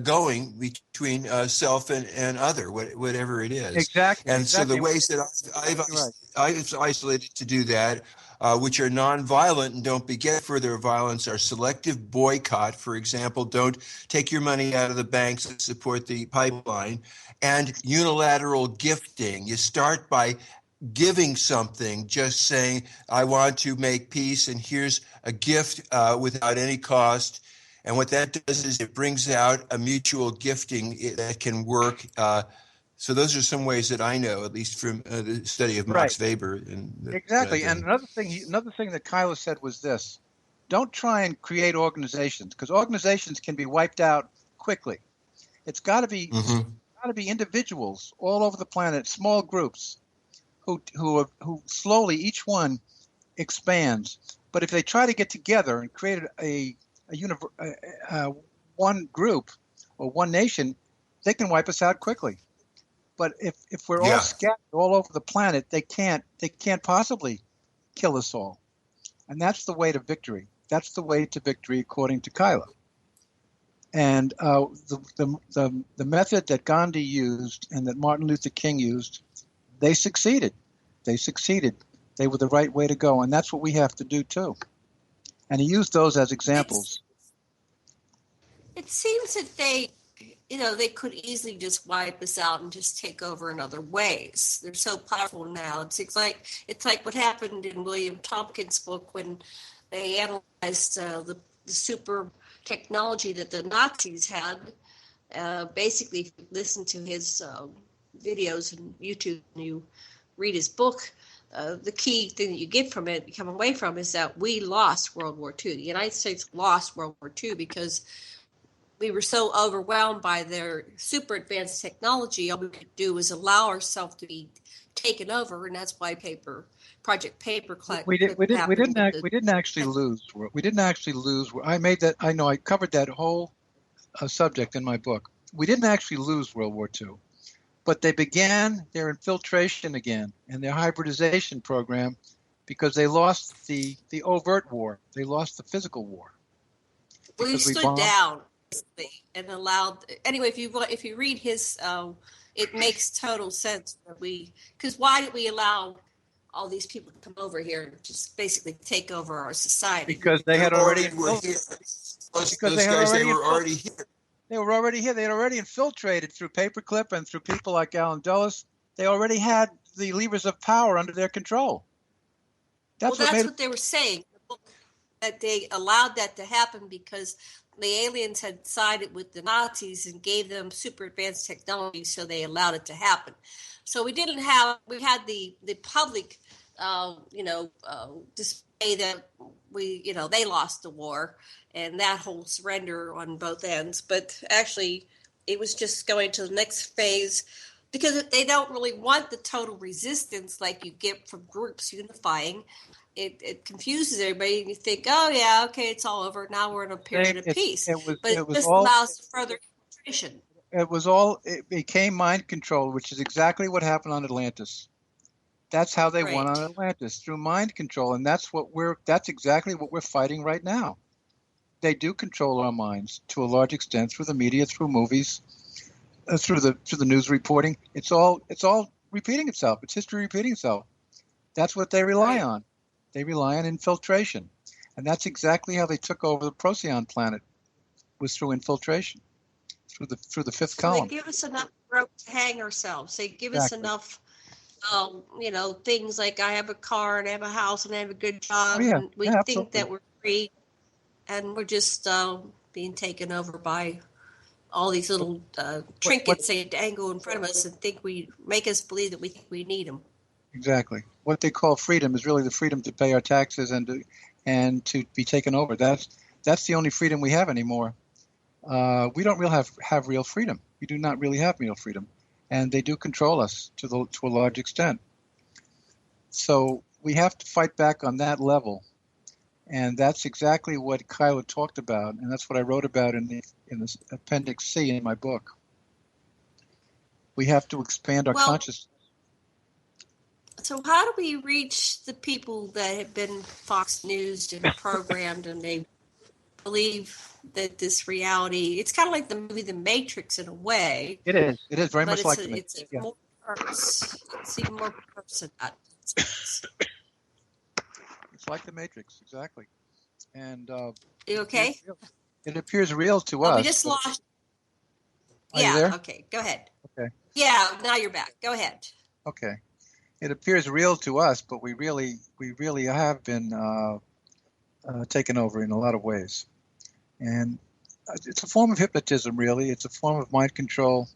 [SPEAKER 5] going between self and other, whatever it is.
[SPEAKER 6] Exactly.
[SPEAKER 5] And so the ways that I've isolated to do that, which are non-violent and don't beget further violence, are selective boycott. For example, don't take your money out of the banks that support the pipeline, and unilateral gifting. You start by giving something, just saying, I want to make peace, and here's a gift without any cost. And what that does is it brings out a mutual gifting that can work. So those are some ways that I know, at least from the study of Max Weber.
[SPEAKER 6] Exactly. And another thing that Kyla said was this: don't try and create organizations, because organizations can be wiped out quickly. It's got to be individuals all over the planet, small groups, who slowly each one expands. But if they try to get together and create one group or one nation, they can wipe us out quickly. But if we're all scattered all over the planet, they can't possibly kill us all. And that's the way to victory. That's the way to victory, according to Kyla. And the method that Gandhi used and that Martin Luther King used, they succeeded. They were the right way to go, and that's what we have to do too. And he used those as examples.
[SPEAKER 4] It seems that they could easily just wipe us out and just take over in other ways. They're so powerful now. It's like what happened in William Tompkins' book when they analyzed the super technology that the Nazis had. Basically, if you listen to his videos on YouTube and you read his book, the key thing that you come away from is that we lost World War II. The United States lost World War II because we were so overwhelmed by their super advanced technology. All we could do was allow ourselves to be taken over, and that's why Project Paperclip.
[SPEAKER 6] We didn't actually lose. We didn't actually lose. I covered that whole subject in my book. We didn't actually lose World War II, but they began their infiltration again and their hybridization program because they lost the overt war. They lost the physical war.
[SPEAKER 4] Well, he stood down and allowed. Anyway, if you read his, it makes total sense that because why did we allow all these people to come over here and just basically take over our society?
[SPEAKER 6] Because they had already
[SPEAKER 5] They were already here.
[SPEAKER 6] They were already here. They had already infiltrated through Paperclip and through people like Alan Dulles. They already had the levers of power under their control.
[SPEAKER 4] That's what they were saying, that they allowed that to happen because the aliens had sided with the Nazis and gave them super advanced technology, so they allowed it to happen. So we had the public, display that they lost the war and that whole surrender on both ends. But actually, it was just going to the next phase because they don't really want the total resistance like you get from groups unifying. It confuses everybody, and you think, oh, yeah, okay, it's all over. Now we're in a period of peace. It just allows further infiltration.
[SPEAKER 6] It became mind control, which is exactly what happened on Atlantis. That's how they won on Atlantis, through mind control, and that's exactly what we're fighting right now. They do control our minds to a large extent through the media, through movies, through the news reporting. It's all repeating itself. It's history repeating itself. That's what they rely on. They rely on infiltration, and that's exactly how they took over the Procyon planet, was through infiltration, through the fifth column.
[SPEAKER 4] They give us enough rope to hang ourselves. They give us enough, things like I have a car and I have a house and I have a good job, and we think that we're free, and we're just being taken over by all these little trinkets they dangle in front of us and make us believe that we think we need them.
[SPEAKER 6] Exactly. What they call freedom is really the freedom to pay our taxes and to be taken over. That's the only freedom we have anymore. We don't really have real freedom. We do not really have real freedom, and they do control us to a large extent. So we have to fight back on that level, and that's exactly what Kyla talked about, and that's what I wrote about in the Appendix C in my book. We have to expand our consciousness.
[SPEAKER 4] So how do we reach the people that have been Fox News and programmed, and they believe that this reality, it's kind of like the movie The Matrix in a way.
[SPEAKER 6] It is very much like The
[SPEAKER 4] Matrix. It's more perverse. It's even more perverse than that.
[SPEAKER 6] It's like The Matrix, exactly. And
[SPEAKER 4] you okay?
[SPEAKER 6] It appears real to us.
[SPEAKER 4] We just lost.
[SPEAKER 6] Are you there?
[SPEAKER 4] Okay, go ahead.
[SPEAKER 6] Okay.
[SPEAKER 4] Yeah, now you're back. Go ahead.
[SPEAKER 6] Okay. It appears real to us, but we really have been taken over in a lot of ways. And it's a form of hypnotism, really. It's a form of mind control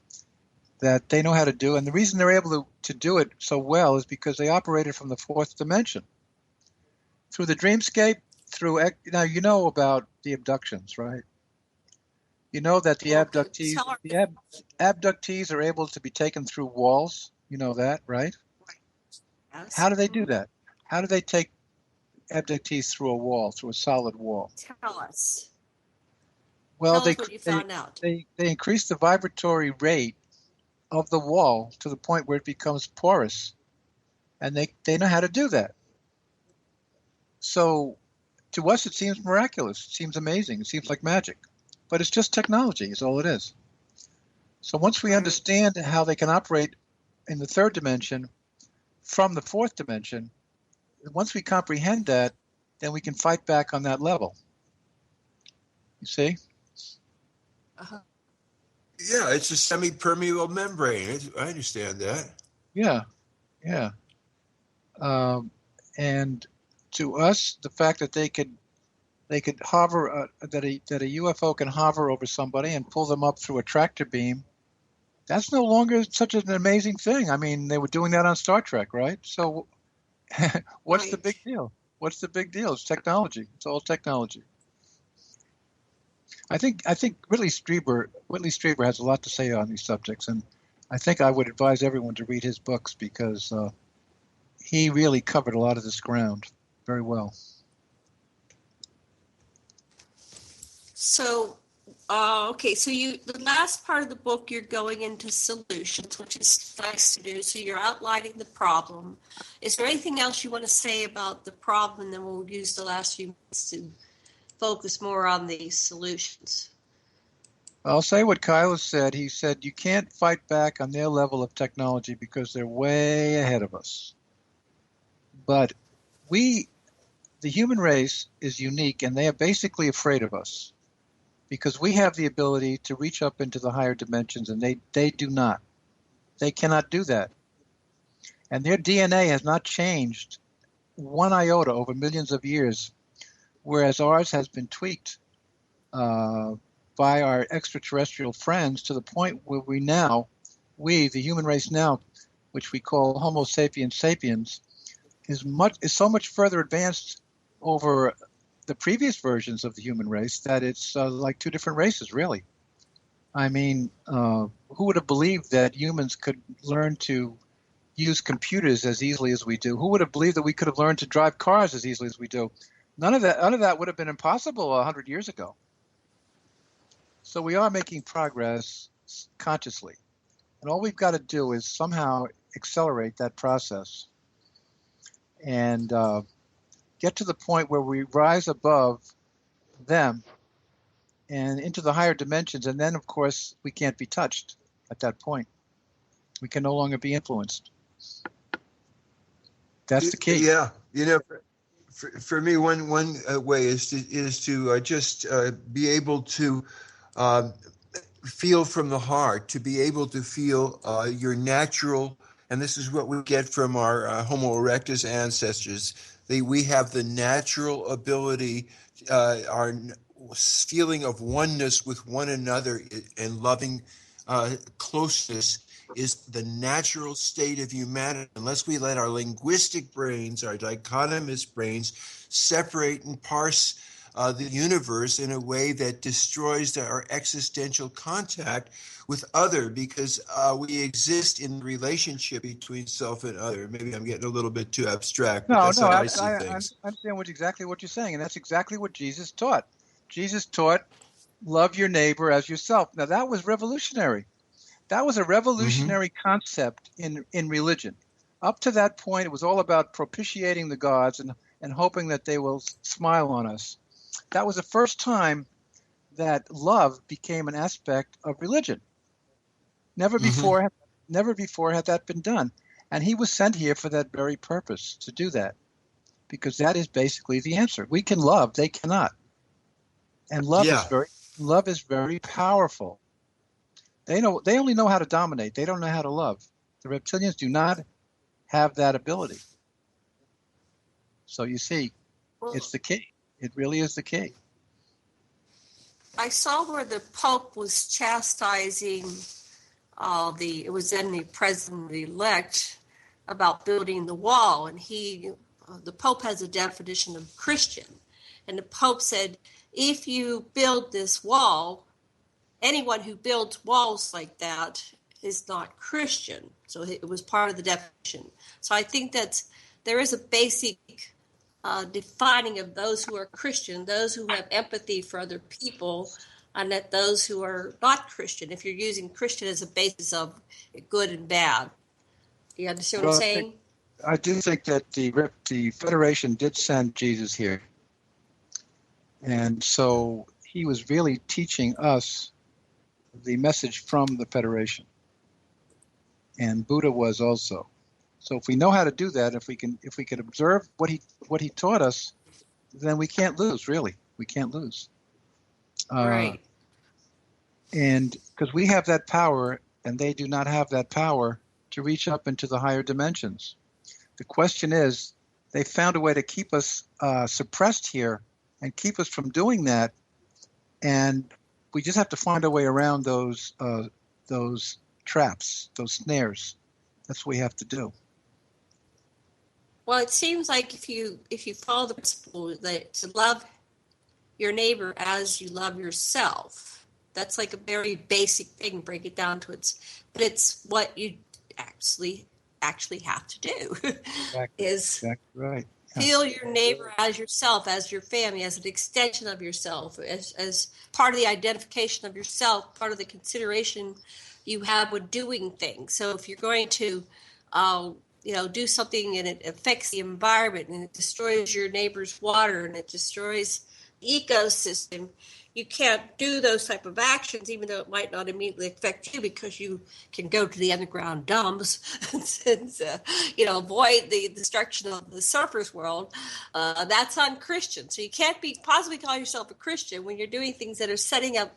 [SPEAKER 6] that they know how to do. And the reason they're able to do it so well is because they operated from the fourth dimension. Through the dreamscape, now you know about the abductions, right? You know that the abductees are able to be taken through walls. You know that, right?
[SPEAKER 4] Yes.
[SPEAKER 6] How do they do that? How do they take abductees through a wall, through a solid wall?
[SPEAKER 4] Tell us.
[SPEAKER 6] Well,
[SPEAKER 4] Tell us what you found out.
[SPEAKER 6] They increase the vibratory rate of the wall to the point where it becomes porous, and they know how to do that. So to us, it seems miraculous. It seems amazing. It seems like magic. But it's just technology is all it is. So once we understand how they can operate in the third dimension from the fourth dimension, once we comprehend that, then we can fight back on that level. You see?
[SPEAKER 4] Uh-huh.
[SPEAKER 5] Yeah, it's a semi-permeable membrane. I understand that.
[SPEAKER 6] Yeah. And to us, the fact that they could hover, that a UFO can hover over somebody and pull them up through a tractor beam, that's no longer such an amazing thing. I mean, they were doing that on Star Trek, right? So what's the big deal? What's the big deal? It's technology. It's all technology. I think Whitley Strieber has a lot to say on these subjects, and I think I would advise everyone to read his books because he really covered a lot of this ground very well.
[SPEAKER 4] So, okay, so the last part of the book, you're going into solutions, which is nice to do. So you're outlining the problem. Is there anything else you want to say about the problem? And then we'll use the last few minutes to focus more on the solutions.
[SPEAKER 6] I'll say what Kyle said. He said you can't fight back on their level of technology because they're way ahead of us. But the human race is unique, and they are basically afraid of us because we have the ability to reach up into the higher dimensions, and they do not. They cannot do that. And their DNA has not changed one iota over millions of years, whereas ours has been tweaked by our extraterrestrial friends to the point where we, the human race now, which we call Homo sapiens sapiens, is so much further advanced over the previous versions of the human race that it's like two different races, really. I mean, who would have believed that humans could learn to use computers as easily as we do? Who would have believed that we could have learned to drive cars as easily as we do? None of that would have been impossible 100 years ago. So we are making progress consciously. And all we've got to do is somehow accelerate that process and get to the point where we rise above them and into the higher dimensions. And then, of course, we can't be touched at that point. We can no longer be influenced. That's the key.
[SPEAKER 5] Yeah. You know, for me, one way is to just be able to feel from the heart, to be able to feel your natural, and this is what we get from our Homo erectus ancestors. We have the natural ability, our feeling of oneness with one another and loving closeness is the natural state of humanity, unless we let our linguistic brains, our dichotomous brains, separate and parse the universe in a way that destroys our existential contact with other, because we exist in the relationship between self and other. Maybe I'm getting a little bit too abstract, but that's how I see things.
[SPEAKER 6] I understand exactly what you're saying, and that's exactly what Jesus taught. Jesus taught, love your neighbor as yourself. Now, that was revolutionary. That was a revolutionary concept in religion. Up to that point, it was all about propitiating the gods and hoping that they will smile on us. That was the first time that love became an aspect of religion. Never before had that been done. And he was sent here for that very purpose, to do that, because that is basically the answer. We can love, they cannot. And love is very powerful. They only know how to dominate. They don't know how to love. The reptilians do not have that ability. So you see, it's the key. It really is the key.
[SPEAKER 4] I saw where the Pope was chastising it was then the president-elect about building the wall, and the Pope has a definition of Christian, and the Pope said, if you build this wall, anyone who builds walls like that is not Christian. So it was part of the definition. So I think that there is a basic defining of those who are Christian, those who have empathy for other people, and that those who are not Christian, if you're using Christian as a basis of good and bad. Do you understand what I'm saying?
[SPEAKER 6] I do think that the Federation did send Jesus here. And so he was really teaching us the message from the Federation. And Buddha was also. So if we know how to do that, if we can observe what he taught us, then we can't lose, really. We can't lose.
[SPEAKER 4] Right.
[SPEAKER 6] And because we have that power, and they do not have that power to reach up into the higher dimensions. The question is, they found a way to keep us suppressed here and keep us from doing that. And we just have to find a way around those traps, those snares. That's what we have to do.
[SPEAKER 4] Well, it seems like if you follow the principle that to love your neighbor as you love yourself, that's like a very basic thing. Break it down to but it's what you actually have to do.
[SPEAKER 6] Exactly right.
[SPEAKER 4] Feel your neighbor as yourself, as your family, as an extension of yourself, as part of the identification of yourself, part of the consideration you have with doing things. So if you're going to do something and it affects the environment and it destroys your neighbor's water and it destroys the ecosystem, you can't do those type of actions, even though it might not immediately affect you, because you can go to the underground dumps and avoid the destruction of the surface world. That's unchristian. So you can't possibly call yourself a Christian when you're doing things that are setting up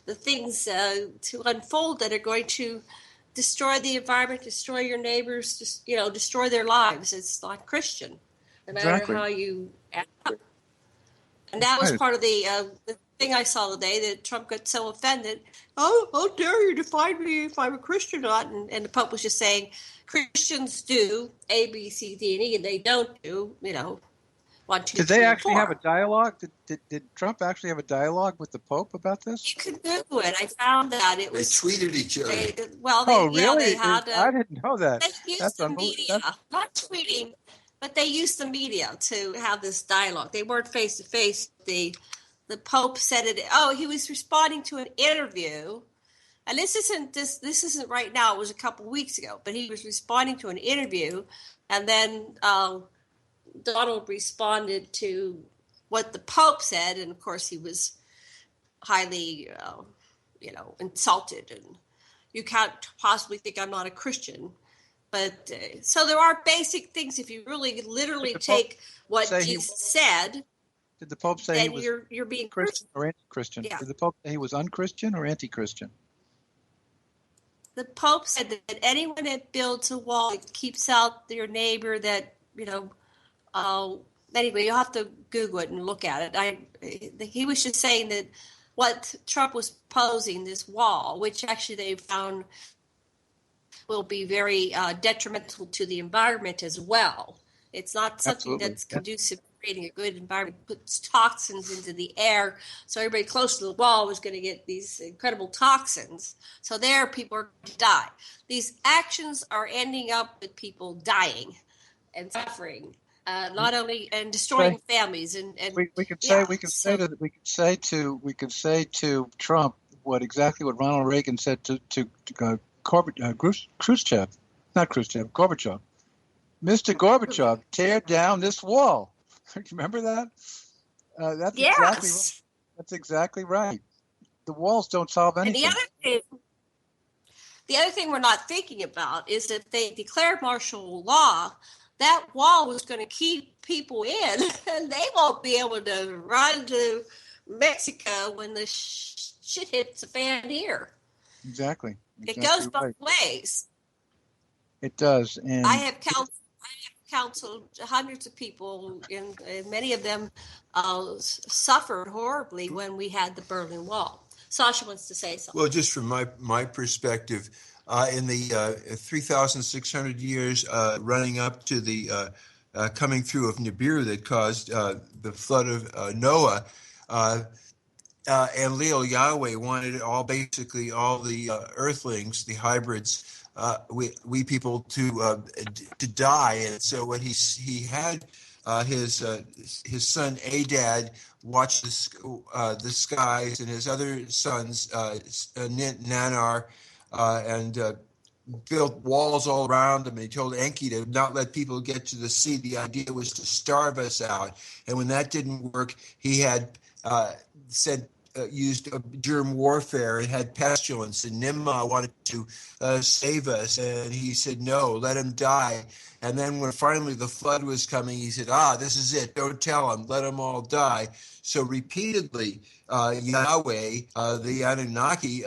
[SPEAKER 4] the things to unfold that are going to destroy the environment, destroy your neighbors, destroy their lives. It's not Christian, no matter how you act up. And that was part of the thing I saw today, that Trump got so offended. Oh, how dare you define me if I'm a Christian or not? And the Pope was just saying, Christians do A, B, C, D, and E, and they don't do, 1, 2,
[SPEAKER 6] Did they actually have a dialogue? Did Trump actually have a dialogue with the Pope about this?
[SPEAKER 4] You can Google it. I found that it was.
[SPEAKER 5] They tweeted each other.
[SPEAKER 6] Really?
[SPEAKER 4] They had.
[SPEAKER 6] I didn't know that.
[SPEAKER 4] They used the media, not tweeting, but they used the media to have this dialogue. They weren't face to face. The Pope said it. Oh, he was responding to an interview, and this isn't right now. It was a couple weeks ago, but he was responding to an interview, and then Donald responded to what the Pope said, and of course he was highly, insulted. And you can't possibly think I'm not a Christian. But so there are basic things. If you really literally take what Jesus said,
[SPEAKER 6] did the Pope say he was
[SPEAKER 4] you're being
[SPEAKER 6] Christian or anti-Christian?
[SPEAKER 4] Yeah.
[SPEAKER 6] Did the Pope say he was unchristian or anti-Christian?
[SPEAKER 4] The Pope said that anyone that builds a wall, that keeps out their neighbor, that anyway, you'll have to Google it and look at it. He was just saying that what Trump was proposing, this wall, which actually they found will be very detrimental to the environment as well. It's not something that's conducive to creating a good environment. It puts toxins into the air, so everybody close to the wall was going to get these incredible toxins. So there, people are going to die. These actions are ending up with people dying and suffering, not only and destroying families. And
[SPEAKER 6] we could say to Trump exactly what Ronald Reagan said to Gorbachev. Mr. Gorbachev, tear down this wall. Remember that? That's exactly right. That's exactly right. The walls don't solve anything.
[SPEAKER 4] And the other thing we're not thinking about is that they declared martial law. That wall was going to keep people in, and they won't be able to run to Mexico when the shit hits the fan here.
[SPEAKER 6] Exactly.
[SPEAKER 4] It goes both ways.
[SPEAKER 6] It does. And
[SPEAKER 4] I have counseled hundreds of people, and many of them suffered horribly when we had the Berlin Wall. Sasha wants to say something.
[SPEAKER 5] Well, just from my perspective, in the 3,600 years running up to the coming through of Nibiru that caused the flood of Noah, and Leo Yahweh wanted all the Earthlings, the hybrids, we people to die, and so what he had his son Adad watch the skies, and his other sons Nanar and built walls all around them. And he told Enki to not let people get to the sea. The idea was to starve us out, and when that didn't work, he had used germ warfare and had pestilence, and Nimrod wanted to save us, and he said, no, let him die. And then when finally the flood was coming, he said, this is it, don't tell them, let them all die. So repeatedly, Yahweh, the Anunnaki,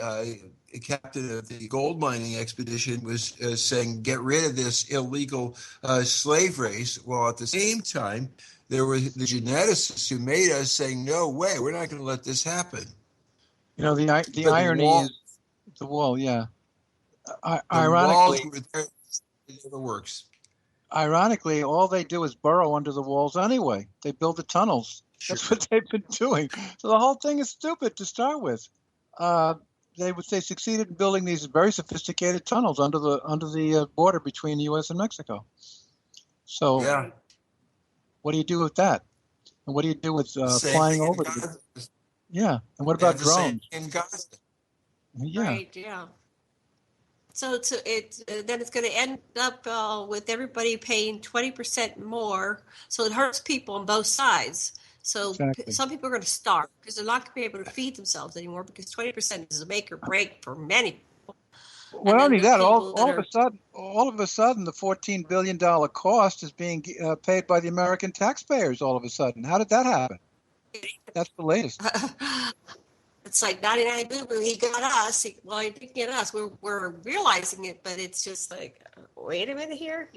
[SPEAKER 5] captain of the gold mining expedition, was saying, get rid of this illegal slave race, while at the same time, there were the geneticists who made us saying, no way, we're not going to let this happen.
[SPEAKER 6] You know, the irony is the wall, yeah. Ironically,
[SPEAKER 5] it never works.
[SPEAKER 6] Ironically, all they do is burrow under the walls anyway. They build the tunnels. Sure. That's what they've been doing. So the whole thing is stupid to start with. They succeeded in building these very sophisticated tunnels under the border between the U.S. and Mexico. So
[SPEAKER 5] yeah.
[SPEAKER 6] What do you do with that? And what do you do with flying over them? Yeah. And what about drones?
[SPEAKER 5] In Gaza.
[SPEAKER 6] Yeah.
[SPEAKER 4] Right, yeah. So then it's going to end up with everybody paying 20% more. So it hurts people on both sides. So exactly. Some people are going to starve because they're not going to be able to feed themselves anymore, because 20% is a make or break for many people.
[SPEAKER 6] Well, not only that, all of a sudden, the $14 billion cost is being paid by the American taxpayers. All of a sudden, how did that happen? That's the latest.
[SPEAKER 4] It's like 99 boo-boo. He got us. He didn't get us. We're realizing it, but it's just like, wait a minute here.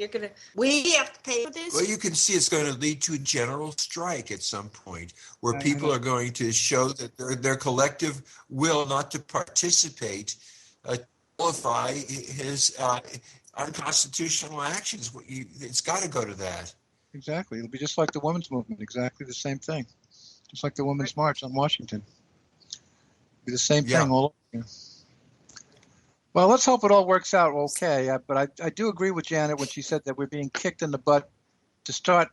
[SPEAKER 4] We have to pay for this.
[SPEAKER 5] Well, you can see it's going to lead to a general strike at some point, where people are going to show that their collective will not to participate. Qualify his unconstitutional actions. It's got to go to that.
[SPEAKER 6] Exactly. It'll be just like the women's movement. Exactly the same thing. Just like the Women's March on Washington. It'll be the same thing all over. Well, let's hope it all works out okay. But I do agree with Janet when she said that we're being kicked in the butt to start,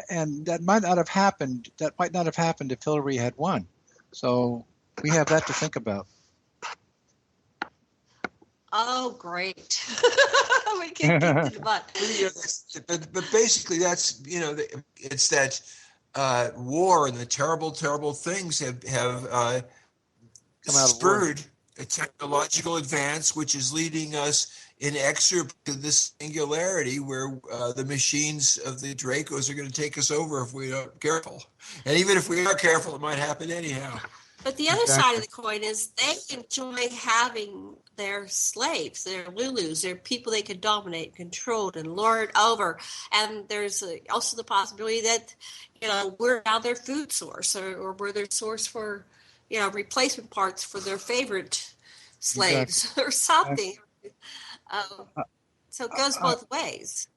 [SPEAKER 6] and that might not have happened. That might not have happened if Hillary had won. So we have that to think about.
[SPEAKER 4] Oh, great. We can't get to the butt.
[SPEAKER 5] But basically, that's, it's that war and the terrible, terrible things have spurred a technological advance, which is leading us inexorably to this singularity where the machines of the Dracos are going to take us over if we aren't careful. And even if we are careful, it might happen anyhow.
[SPEAKER 4] But the other side of the coin is they enjoy having their slaves, their Lulus, their people they can dominate, control, and lord over. And there's also the possibility that, we're now their food source, or we're their source for, replacement parts for their favorite slaves or something. So it goes both ways.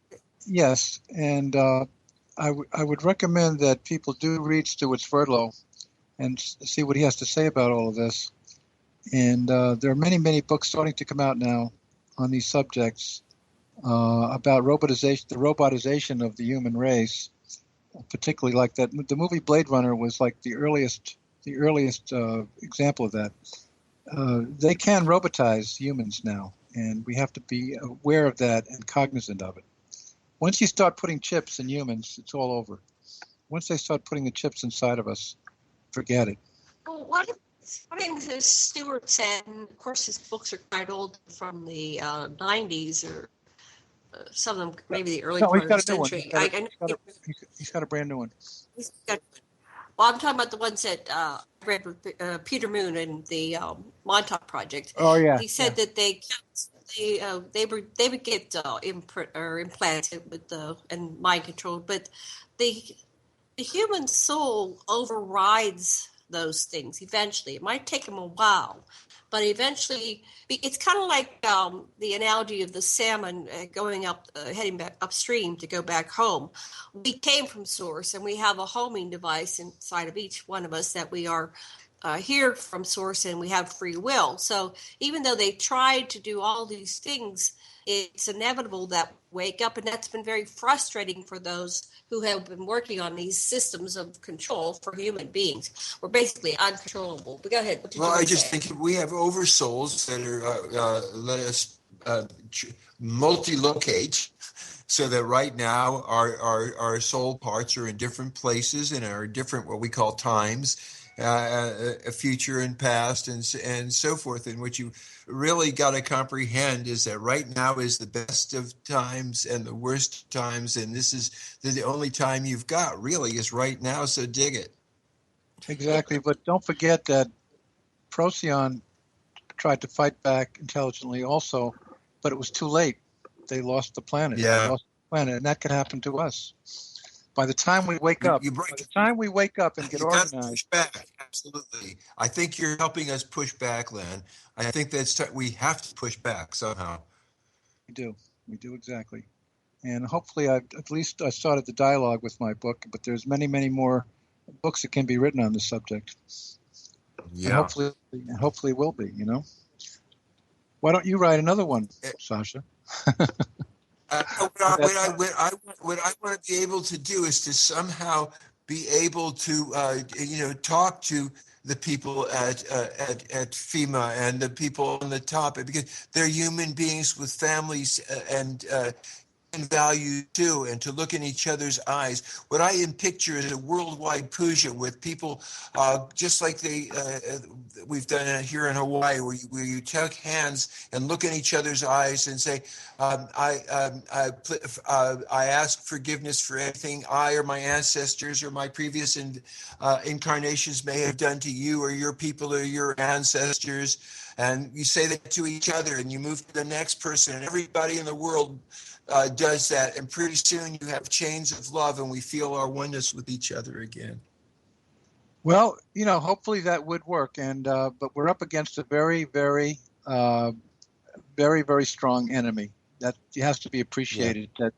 [SPEAKER 6] Yes, and I would recommend that people do read Stuart Sverdlow and see what he has to say about all of this. And there are many, many books starting to come out now on these subjects about robotization, the robotization of the human race, particularly like that. The movie Blade Runner was like the earliest example of that. They can robotize humans now, and we have to be aware of that and cognizant of it. Once you start putting chips in humans, it's all over. Once they start putting the chips inside of us, forget it.
[SPEAKER 4] Well, one thing that Stewart said, and of course his books are quite old, from the 90s or some of them maybe the early part of the century.
[SPEAKER 6] He's got a brand new one.
[SPEAKER 4] I'm talking about the ones that I read with Peter Moon and the Montauk Project.
[SPEAKER 6] Oh yeah.
[SPEAKER 4] He said that they would get implanted with and mind controlled, but the human soul overrides those things eventually. It might take them a while, but eventually it's kind of like the analogy of the salmon going up, heading back upstream to go back home. We came from source, and we have a homing device inside of each one of us that we are here from source, and we have free will. So even though they tried to do all these things, it's inevitable that we wake up, and that's been very frustrating for those who have been working on these systems of control for human beings. We're basically uncontrollable. But go ahead.
[SPEAKER 5] Well, I just think we have oversouls that are let us multi-locate, so that right now our soul parts are in different places and are different what we call times, a future and past and so forth. And what you really got to comprehend is that right now is the best of times and the worst times, and this is the only time you've got really is right now, so dig it.
[SPEAKER 6] Exactly, but don't forget that Procyon tried to fight back intelligently also, but it was too late. They lost the planet.
[SPEAKER 5] Yeah.
[SPEAKER 6] They lost the planet, and that could happen to us. By the time we wake up, and get organized.
[SPEAKER 5] Push back. Absolutely. I think you're helping us push back, Len. I think we have to push back somehow.
[SPEAKER 6] We do exactly. And hopefully I started the dialogue with my book, but there's many, many more books that can be written on this subject.
[SPEAKER 5] Yeah.
[SPEAKER 6] And hopefully will be, Why don't you write another one, Sasha?
[SPEAKER 5] What I want to be able to do is to somehow be able to, talk to the people at FEMA and the people on the top, because they're human beings with families and value too, and to look in each other's eyes. What I picture is a worldwide puja with people, just like we've done it here in Hawaii, where you take hands and look in each other's eyes and say, I ask forgiveness for anything I or my ancestors or my previous incarnations may have done to you or your people or your ancestors. And you say that to each other, and you move to the next person, and everybody in the world does that, and pretty soon you have chains of love, and we feel our oneness with each other again.
[SPEAKER 6] Well, hopefully that would work, and but we're up against a very, very, very, very strong enemy that has to be appreciated. Yeah.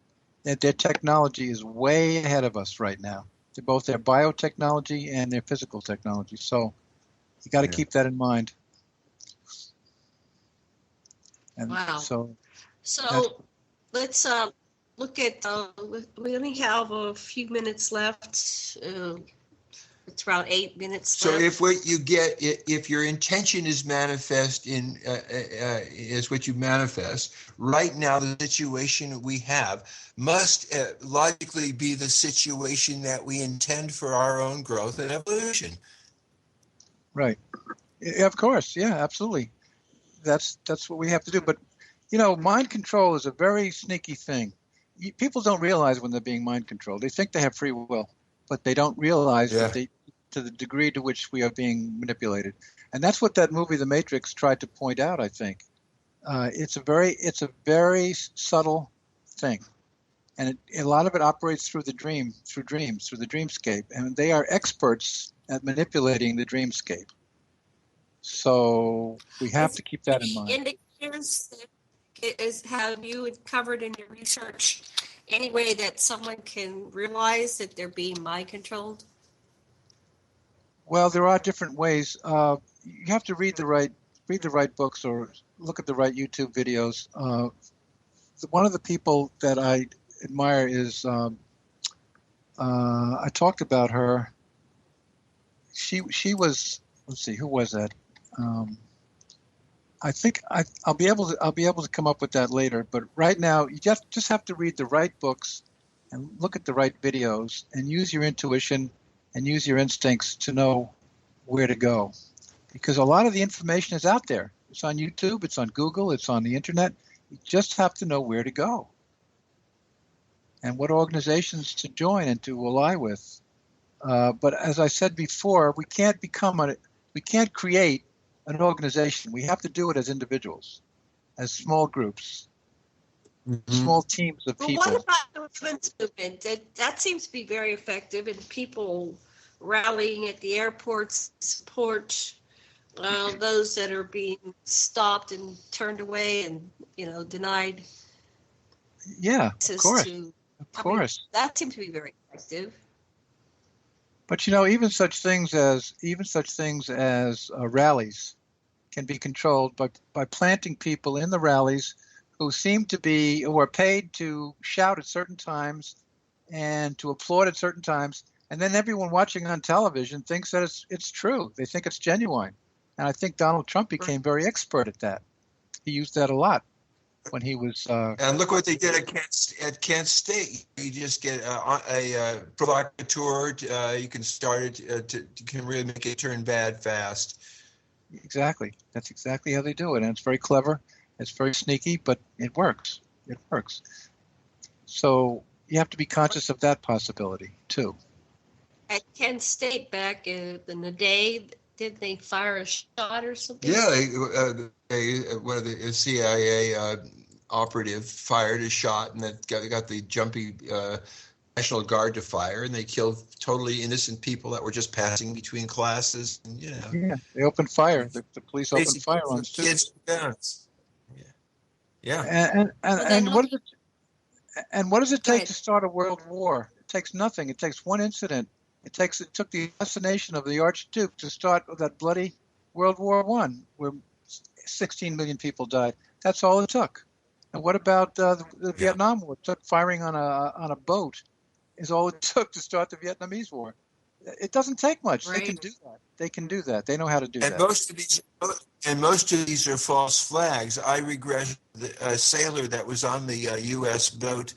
[SPEAKER 6] That their technology is way ahead of us right now. They're both their biotechnology and their physical technology. So you got to keep that in mind. And
[SPEAKER 4] wow.
[SPEAKER 6] So
[SPEAKER 4] let's look at. We only have a few minutes left. It's around 8 minutes left.
[SPEAKER 5] So if your intention is manifest is what you manifest right now, the situation we have must logically be the situation that we intend for our own growth and evolution.
[SPEAKER 6] Right. Of course. Yeah. Absolutely. That's what we have to do. But, mind control is a very sneaky thing. People don't realize when they're being mind controlled. They think they have free will, but they don't realize that to the degree to which we are being manipulated. And that's what that movie, The Matrix, tried to point out, I think. It's a very subtle thing. And a lot of it operates through the dreamscape. And they are experts at manipulating the dreamscape. So we have to keep that in mind.
[SPEAKER 4] Indicators have you covered in your research any way that someone can realize that they're being mind controlled?
[SPEAKER 6] Well, there are different ways. You have to read the right books or look at the right YouTube videos. One of the people that I admire is I talked about her. She was, let's see, who was that? I think I'll be able to come up with that later. But right now, you just have to read the right books and look at the right videos and use your intuition and use your instincts to know where to go, because a lot of the information is out there. It's on YouTube, it's on Google, it's on the internet. You just have to know where to go and what organizations to join and to ally with. But as I said before, we can't create an organization. We have to do it as individuals, as small groups, small teams of people.
[SPEAKER 4] What about the women's movement? That seems to be very effective, and people rallying at the airports support those that are being stopped and turned away and denied.
[SPEAKER 6] Yeah, of course.
[SPEAKER 4] Of course. That seems to be very effective.
[SPEAKER 6] But even such things as rallies can be controlled by planting people in the rallies who are paid to shout at certain times and to applaud at certain times, and then everyone watching on television thinks that it's true. They think it's genuine, and I think Donald Trump became very expert at that. He used that a lot when he was.
[SPEAKER 5] And look what they did at Kent State. You just get a provocateur. You can start it. You can really make it turn bad fast.
[SPEAKER 6] Exactly. That's exactly how they do it, and it's very clever. It's very sneaky, but it works. It works. So you have to be conscious of that possibility too.
[SPEAKER 4] At Kent State back in the day, did they fire a shot or something?
[SPEAKER 5] Yeah, one of the CIA operative fired a shot, and that got the jumpy National Guard to fire, and they killed totally innocent people that were just passing between classes. And,
[SPEAKER 6] Yeah, they opened fire. The police opened fire on students.
[SPEAKER 5] Kids. Yeah.
[SPEAKER 6] And what does it take to start a world war? It takes nothing. It takes one incident. It took the assassination of the Archduke to start that bloody World War I, where 16 million people died. That's all it took. And what about the Vietnam War? It took firing on a boat is all it took to start the Vietnamese War. It doesn't take much. Right. They can do that. They know how to do that.
[SPEAKER 5] And most of these are false flags. I regret a sailor that was on the U.S. boat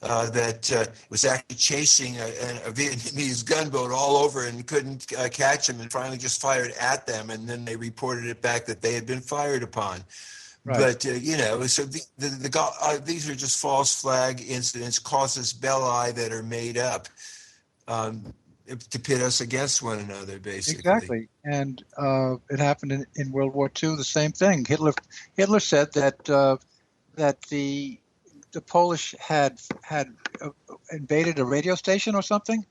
[SPEAKER 5] that was actually chasing a Vietnamese gunboat all over and couldn't catch him, and finally just fired at them, and then they reported it back that they had been fired upon. Right. But so these are just false flag incidents, casus belli that are made up to pit us against one another, basically.
[SPEAKER 6] Exactly, and it happened in World War II. The same thing. Hitler said that the Polish had invaded a radio station or something,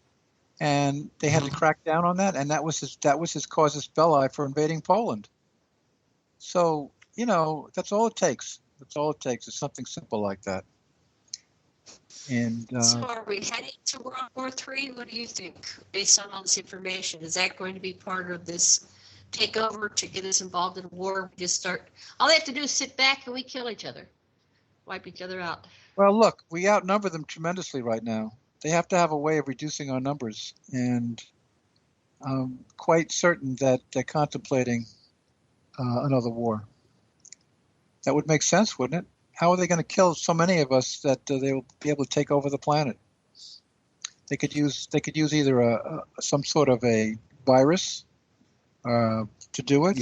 [SPEAKER 6] and they had to crack down on that, and that was his casus belli for invading Poland. So that's all it takes. That's all it takes. It's something simple like that. And
[SPEAKER 4] so, are we heading to World War III? What do you think, based on all this information? Is that going to be part of this takeover to get us involved in a war? We just start. All they have to do is sit back and we kill each other. Wipe each other out.
[SPEAKER 6] Well, look, we outnumber them tremendously right now. They have to have a way of reducing our numbers, and I'm quite certain that they're contemplating another war. That would make sense, wouldn't it? How are they going to kill so many of us that they will be able to take over the planet? They could use either some sort of a virus to do it,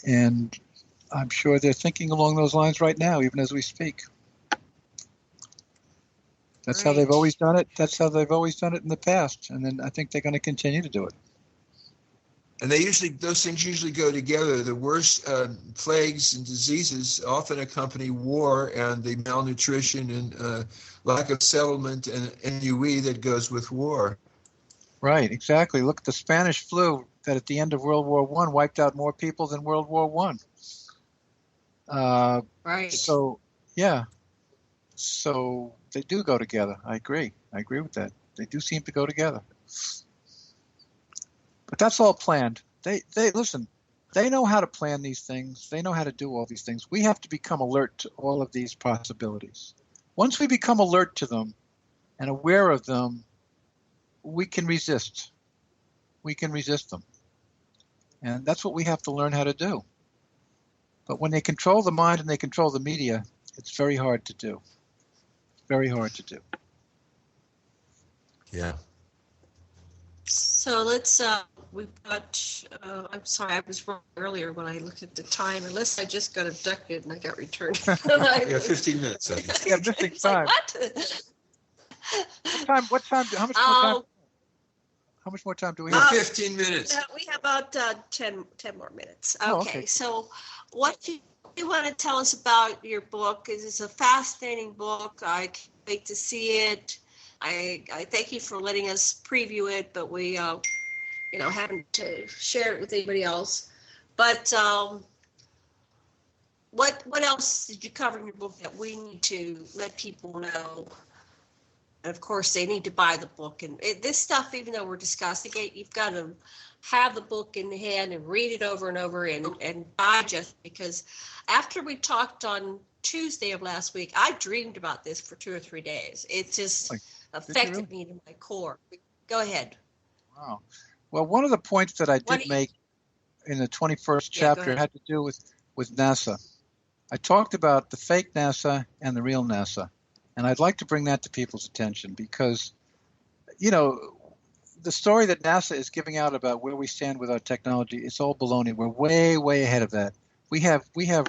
[SPEAKER 6] and I'm sure they're thinking along those lines right now, even as we speak. That's how they've always done it. That's how they've always done it in the past, and then I think they're going to continue to do it.
[SPEAKER 5] And those things usually go together. The worst plagues and diseases often accompany war and the malnutrition and lack of settlement and ennui that goes with war.
[SPEAKER 6] Right, exactly. Look at the Spanish flu. that at the end of World War I wiped out more people than World War I.
[SPEAKER 4] Right.
[SPEAKER 6] So, yeah. So they do go together. I agree with that. They do seem to go together. But that's all planned. They listen, they know how to plan these things. They know how to do all these things. We have to become alert to all of these possibilities. Once we become alert to them and aware of them, we can resist. We can resist them. And that's what we have to learn how to do. But when they control the mind and they control the media, it's very hard to do. Very hard to do.
[SPEAKER 5] Yeah.
[SPEAKER 4] So let's, we've got, I'm sorry, I was wrong earlier when I looked at the time, unless I just got abducted and I got returned.
[SPEAKER 5] Yeah, 15 minutes.
[SPEAKER 6] Yeah, missing time. What time, how much more time do we have?
[SPEAKER 5] 15 minutes.
[SPEAKER 4] We have about 10 more minutes. Okay,
[SPEAKER 6] okay.
[SPEAKER 4] So what do you want to tell us about your book? It's a fascinating book. I can't wait to see it. I thank you for letting us preview it, but we, haven't shared it with anybody else. But what else did you cover in your book that we need to let people know? And of course, they need to buy the book. And this stuff, even though we're discussing it, you've got to have the book in hand and read it over and over and digest. Because after we talked on Tuesday of last week, I dreamed about this for 2 or 3 days. It just affected me to my core. Go ahead.
[SPEAKER 6] Wow. Well, one of the points that I did make in the 21st chapter had to do with NASA. I talked about the fake NASA and the real NASA. And I'd like to bring that to people's attention because, the story that NASA is giving out about where we stand with our technology, it's all baloney. We're way, way ahead of that. We have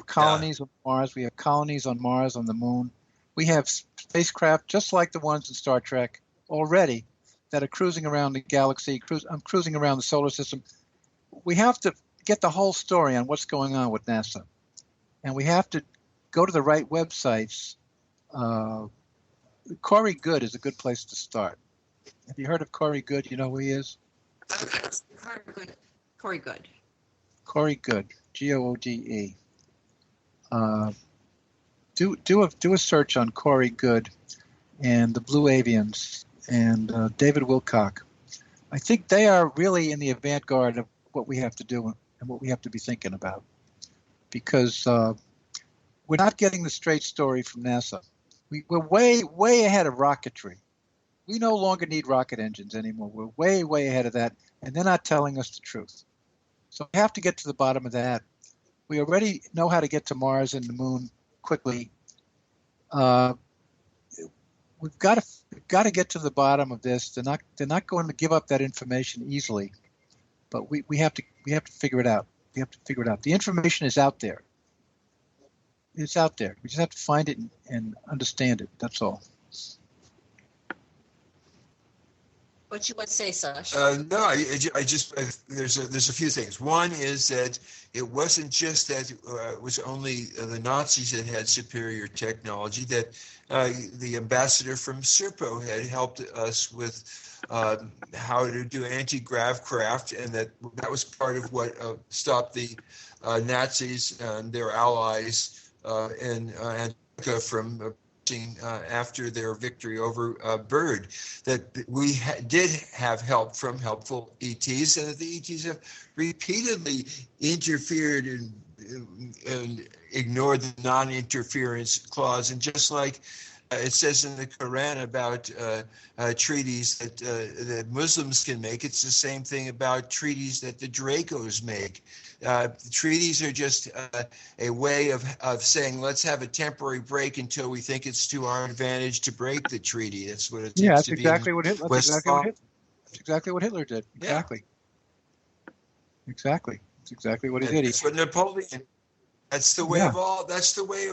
[SPEAKER 6] colonies on Mars. We have colonies on Mars, on the moon. We have spacecraft just like the ones in Star Trek already that are cruising around the galaxy, cruising around the solar system. We have to get the whole story on what's going on with NASA. And we have to go to the right websites. Corey Good is a good place to start. Have you heard of Corey Good? You know who he is?
[SPEAKER 4] Corey Good.
[SPEAKER 6] Corey Good, G-O-O-D-E. Do a search on Corey Good and the Blue Avians and David Wilcock. I think they are really in the avant-garde of what we have to do and what we have to be thinking about. Because we're not getting the straight story from NASA. We're way, way ahead of rocketry. We no longer need rocket engines anymore. We're way, way ahead of that, and they're not telling us the truth. So we have to get to the bottom of that. We already know how to get to Mars and the moon quickly. We've got to get to the bottom of this. They're not going to give up that information easily, but we have to figure it out. We have to figure it out. The information is out there. It's out there. We just have to find it and understand it. That's all.
[SPEAKER 4] What you want to say, Sasha?
[SPEAKER 5] No, I just there's a few things. One is that it wasn't just that it was only the Nazis that had superior technology. That the ambassador from Serpo had helped us with how to do anti-grav craft, and that was part of what stopped the Nazis and their allies in Antarctica from after their victory over Byrd, that we did have help from helpful ETs, and that the ETs have repeatedly interfered and ignored the non-interference clause. And just like it says in the Quran about treaties that Muslims can make, it's the same thing about treaties that the Dracos make. Treaties are just a way of saying, let's have a temporary break until we think it's to our advantage to break the treaty. That's what it takes.
[SPEAKER 6] Yeah, that's exactly what Hitler did. Exactly.
[SPEAKER 5] Yeah.
[SPEAKER 6] Exactly. That's exactly what he did.
[SPEAKER 5] That's what Napoleon. That's the way of all. That's the way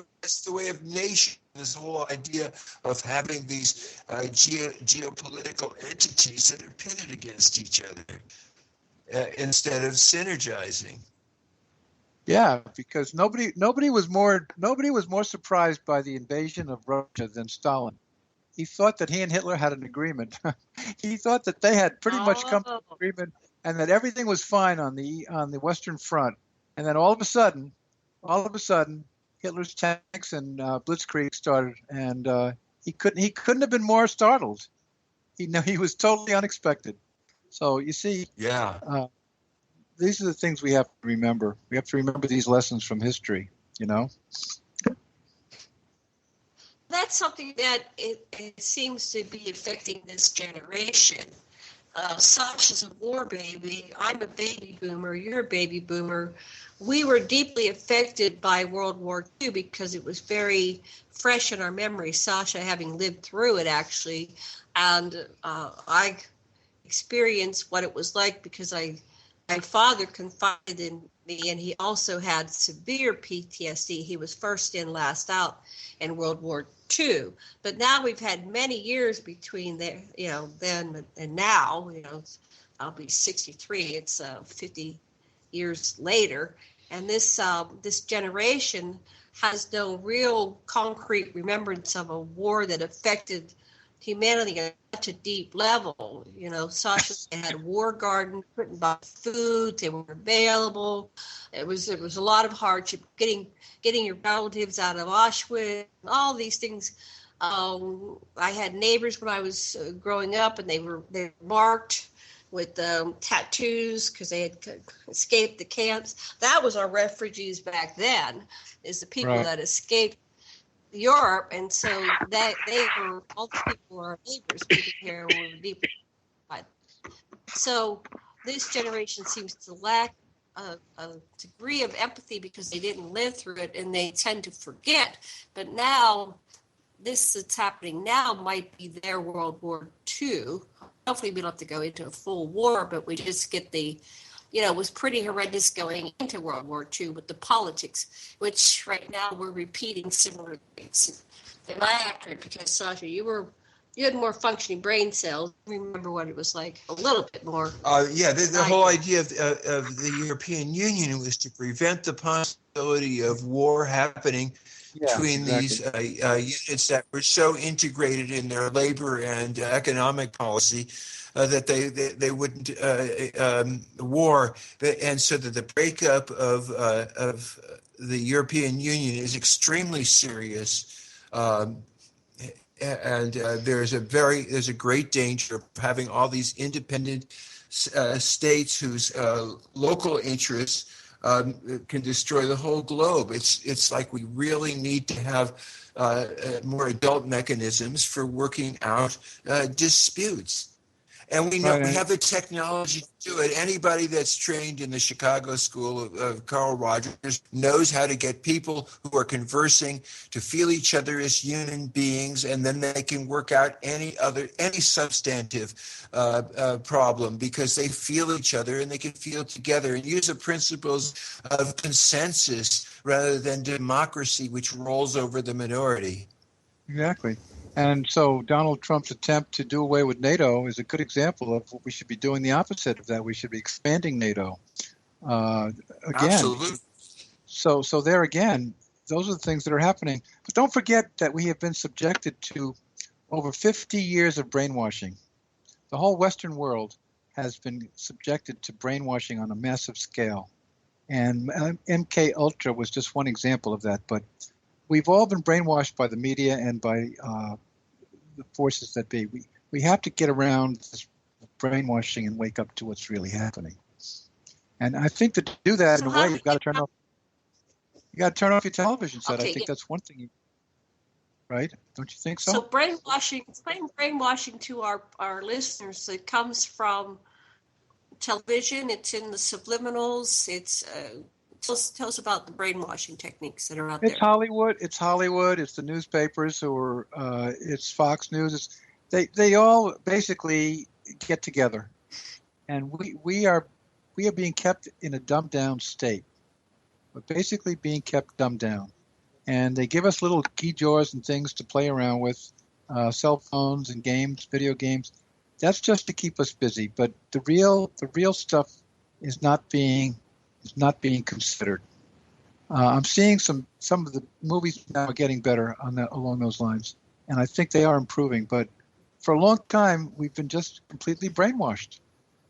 [SPEAKER 5] of nation. This whole idea of having these geopolitical entities that are pitted against each other instead of synergizing.
[SPEAKER 6] Yeah, because nobody was more surprised by the invasion of Russia than Stalin. He thought that he and Hitler had an agreement. He thought that they had pretty much come to an agreement and that everything was fine on the Western Front, and then all of a sudden, Hitler's tanks and blitzkrieg started, and he couldn't have been more startled. He was totally unexpected. So you see, these are the things we have to remember. We have to remember these lessons from history.
[SPEAKER 4] That's something that it seems to be affecting this generation. Sasha's a war baby. I'm a baby boomer. You're a baby boomer. We were deeply affected by World War II because it was very fresh in our memory, Sasha having lived through it, actually. And I experienced what it was like because my father confided in me, and he also had severe PTSD. He was first in, last out in World War II. But now we've had many years between there, then and now. I'll be 63. It's 50 years later, and this generation has no real concrete remembrance of a war that affected humanity at such a deep level. Sasha had war gardens, couldn't buy food, they weren't available. It was a lot of hardship getting your relatives out of Auschwitz, all these things. I had neighbors when I was growing up, and they were marked with tattoos because they had escaped the camps. That was our refugees back then, is the people that escaped Europe, and so that all the people were our neighbors. People here were deeply occupied. So this generation seems to lack a degree of empathy because they didn't live through it, and they tend to forget. But now, this that's happening now might be their World War II. Hopefully, we don't have to go into a full war, but we just get the. It was pretty horrendous going into World War II with the politics, which right now we're repeating similar things. Am I accurate? Because Sasha, you had more functioning brain cells. Remember what it was like a little bit more.
[SPEAKER 5] The whole idea of the European Union was to prevent the possibility of war happening between these units that were so integrated in their labor and economic policy. That they wouldn't war, and so that the breakup of the European Union is extremely serious, and there's a great danger of having all these independent states whose local interests can destroy the whole globe. It's like we really need to have more adult mechanisms for working out disputes. And we know we have the technology to do it. Anybody that's trained in the Chicago School of Carl Rogers knows how to get people who are conversing to feel each other as human beings, and then they can work out any substantive problem because they feel each other and they can feel together and use the principles of consensus rather than democracy, which rolls over the minority.
[SPEAKER 6] Exactly. And so Donald Trump's attempt to do away with NATO is a good example of what we should be doing the opposite of that. We should be expanding NATO. Again.
[SPEAKER 5] Absolutely.
[SPEAKER 6] So there again, those are the things that are happening. But don't forget that we have been subjected to over 50 years of brainwashing. The whole Western world has been subjected to brainwashing on a massive scale. And MK Ultra was just one example of that. But we've all been brainwashed by the media and by the forces that be. We have to get around this brainwashing and wake up to what's really happening. And I think to do that, in a way, you've got to turn off. You got to turn off your television set. I think that's one thing. Right? Don't you think so?
[SPEAKER 4] So brainwashing to our listeners. It comes from television. It's in the subliminals. It's Tell us about the brainwashing techniques that are out there.
[SPEAKER 6] It's Hollywood. It's the newspapers, or it's Fox News. They all basically get together, and we are being kept in a dumbed down state. We're basically being kept dumbed down, and they give us little key jars and things to play around with, cell phones and games, video games. That's just to keep us busy. But the real stuff is not being considered. I'm seeing some of the movies now are getting better along those lines, and I think they are improving. But for a long time, we've been just completely brainwashed.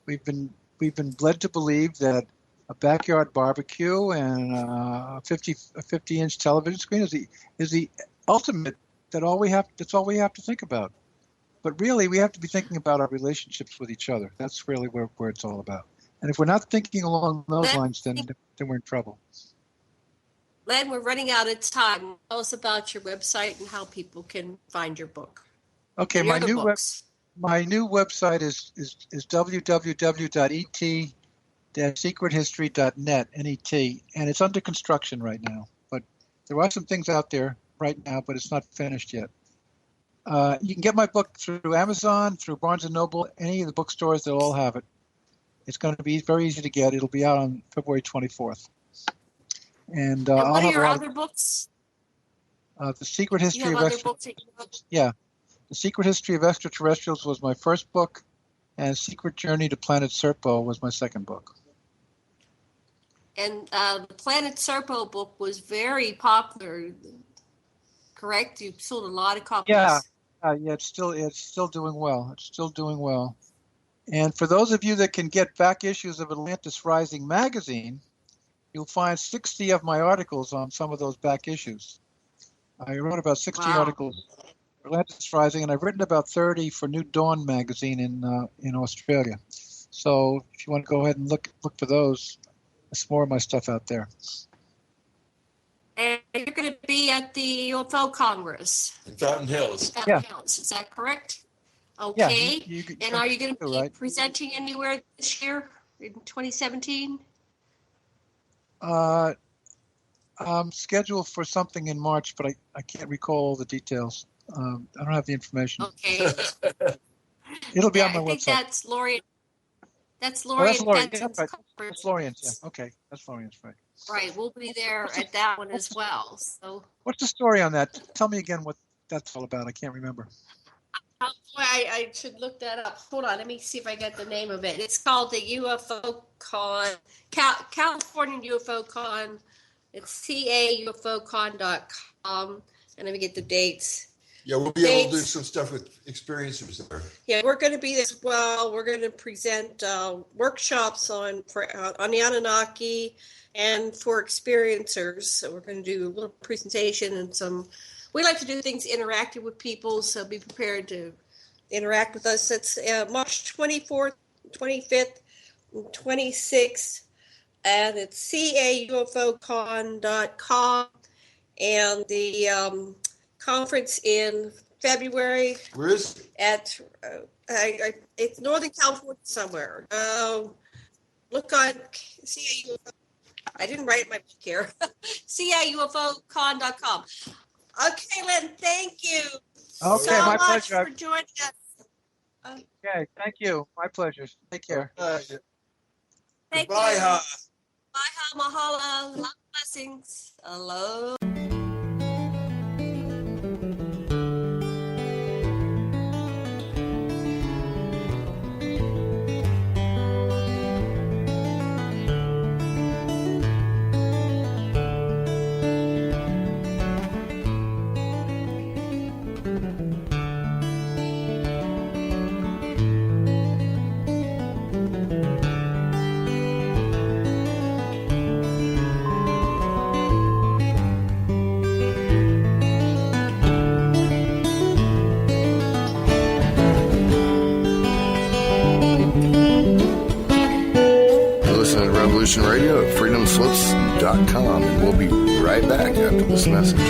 [SPEAKER 6] We've been we've been led to believe that a backyard barbecue and a 50-inch television screen is the ultimate. That's all we have to think about. But really, we have to be thinking about our relationships with each other. That's really where it's all about. And if we're not thinking along those lines, then we're in trouble.
[SPEAKER 4] Len, we're running out of time. Tell us about your website and how people can find your book.
[SPEAKER 6] Okay, my new website is www.et-secrethistory.net, NET, and it's under construction right now. But there are some things out there right now, but it's not finished yet. You can get my book through Amazon, through Barnes & Noble, any of the bookstores, they'll all have it. It's going to be very easy to get. It'll be out on February 24th. And
[SPEAKER 4] what are your other books?
[SPEAKER 6] The Secret History
[SPEAKER 4] of
[SPEAKER 6] The Secret History of Extraterrestrials was my first book, and Secret Journey to Planet Serpo was my second book.
[SPEAKER 4] And the Planet Serpo book was very popular, correct? You sold a lot of copies.
[SPEAKER 6] Yeah, it's still doing well. It's still doing well. And for those of you that can get back issues of Atlantis Rising magazine, you'll find 60 of my articles on some of those back issues. I wrote about 60 articles for Atlantis Rising, and I've written about 30 for New Dawn magazine in Australia. So if you want to go ahead and look for those, there's more of my stuff out there.
[SPEAKER 4] And you're going to be at the UFO Congress
[SPEAKER 5] in Fountain Hills.
[SPEAKER 4] Hills, is that correct? Okay.
[SPEAKER 6] Yeah,
[SPEAKER 4] and are you going to be presenting anywhere this year in 2017?
[SPEAKER 6] I'm scheduled for something in March, but I can't recall all the details. I don't have the information.
[SPEAKER 4] Okay.
[SPEAKER 6] It'll be on my
[SPEAKER 4] website. I think that's Lorien. That's Lorien.
[SPEAKER 6] That's Lorien's. Yeah. Okay, that's Lorien's, right?
[SPEAKER 4] Right. We'll be there at that one as well. So.
[SPEAKER 6] What's the story on that? Tell me again what that's all about. I can't remember.
[SPEAKER 4] I should look that up. Hold on. Let me see if I get the name of it. It's called the UFO Con, California UFO Con. It's caufocon.com. And let me get the dates.
[SPEAKER 5] Yeah, we'll be able to do some stuff with experiencers there.
[SPEAKER 4] Yeah, we're going to be as well. We're going to present workshops on the Anunnaki and for experiencers. So we're going to do a little presentation and some. We like to do things interactive with people, so be prepared to interact with us. It's March 24th, 25th, and 26th, and it's caufocon.com, and the conference in February.
[SPEAKER 5] Where is it?
[SPEAKER 4] At it's Northern California somewhere. Look on CAUFO. I didn't write my book here. caufocon.com. Okay, Len, thank you
[SPEAKER 6] so
[SPEAKER 4] much
[SPEAKER 6] pleasure.
[SPEAKER 4] for joining us.
[SPEAKER 6] Okay, thank you. My pleasure. Take care.
[SPEAKER 4] Thank you.
[SPEAKER 5] Bye,
[SPEAKER 4] mahalo, love, blessings. Hello.
[SPEAKER 7] Radio at freedomslips.com, and we'll be right back after this message.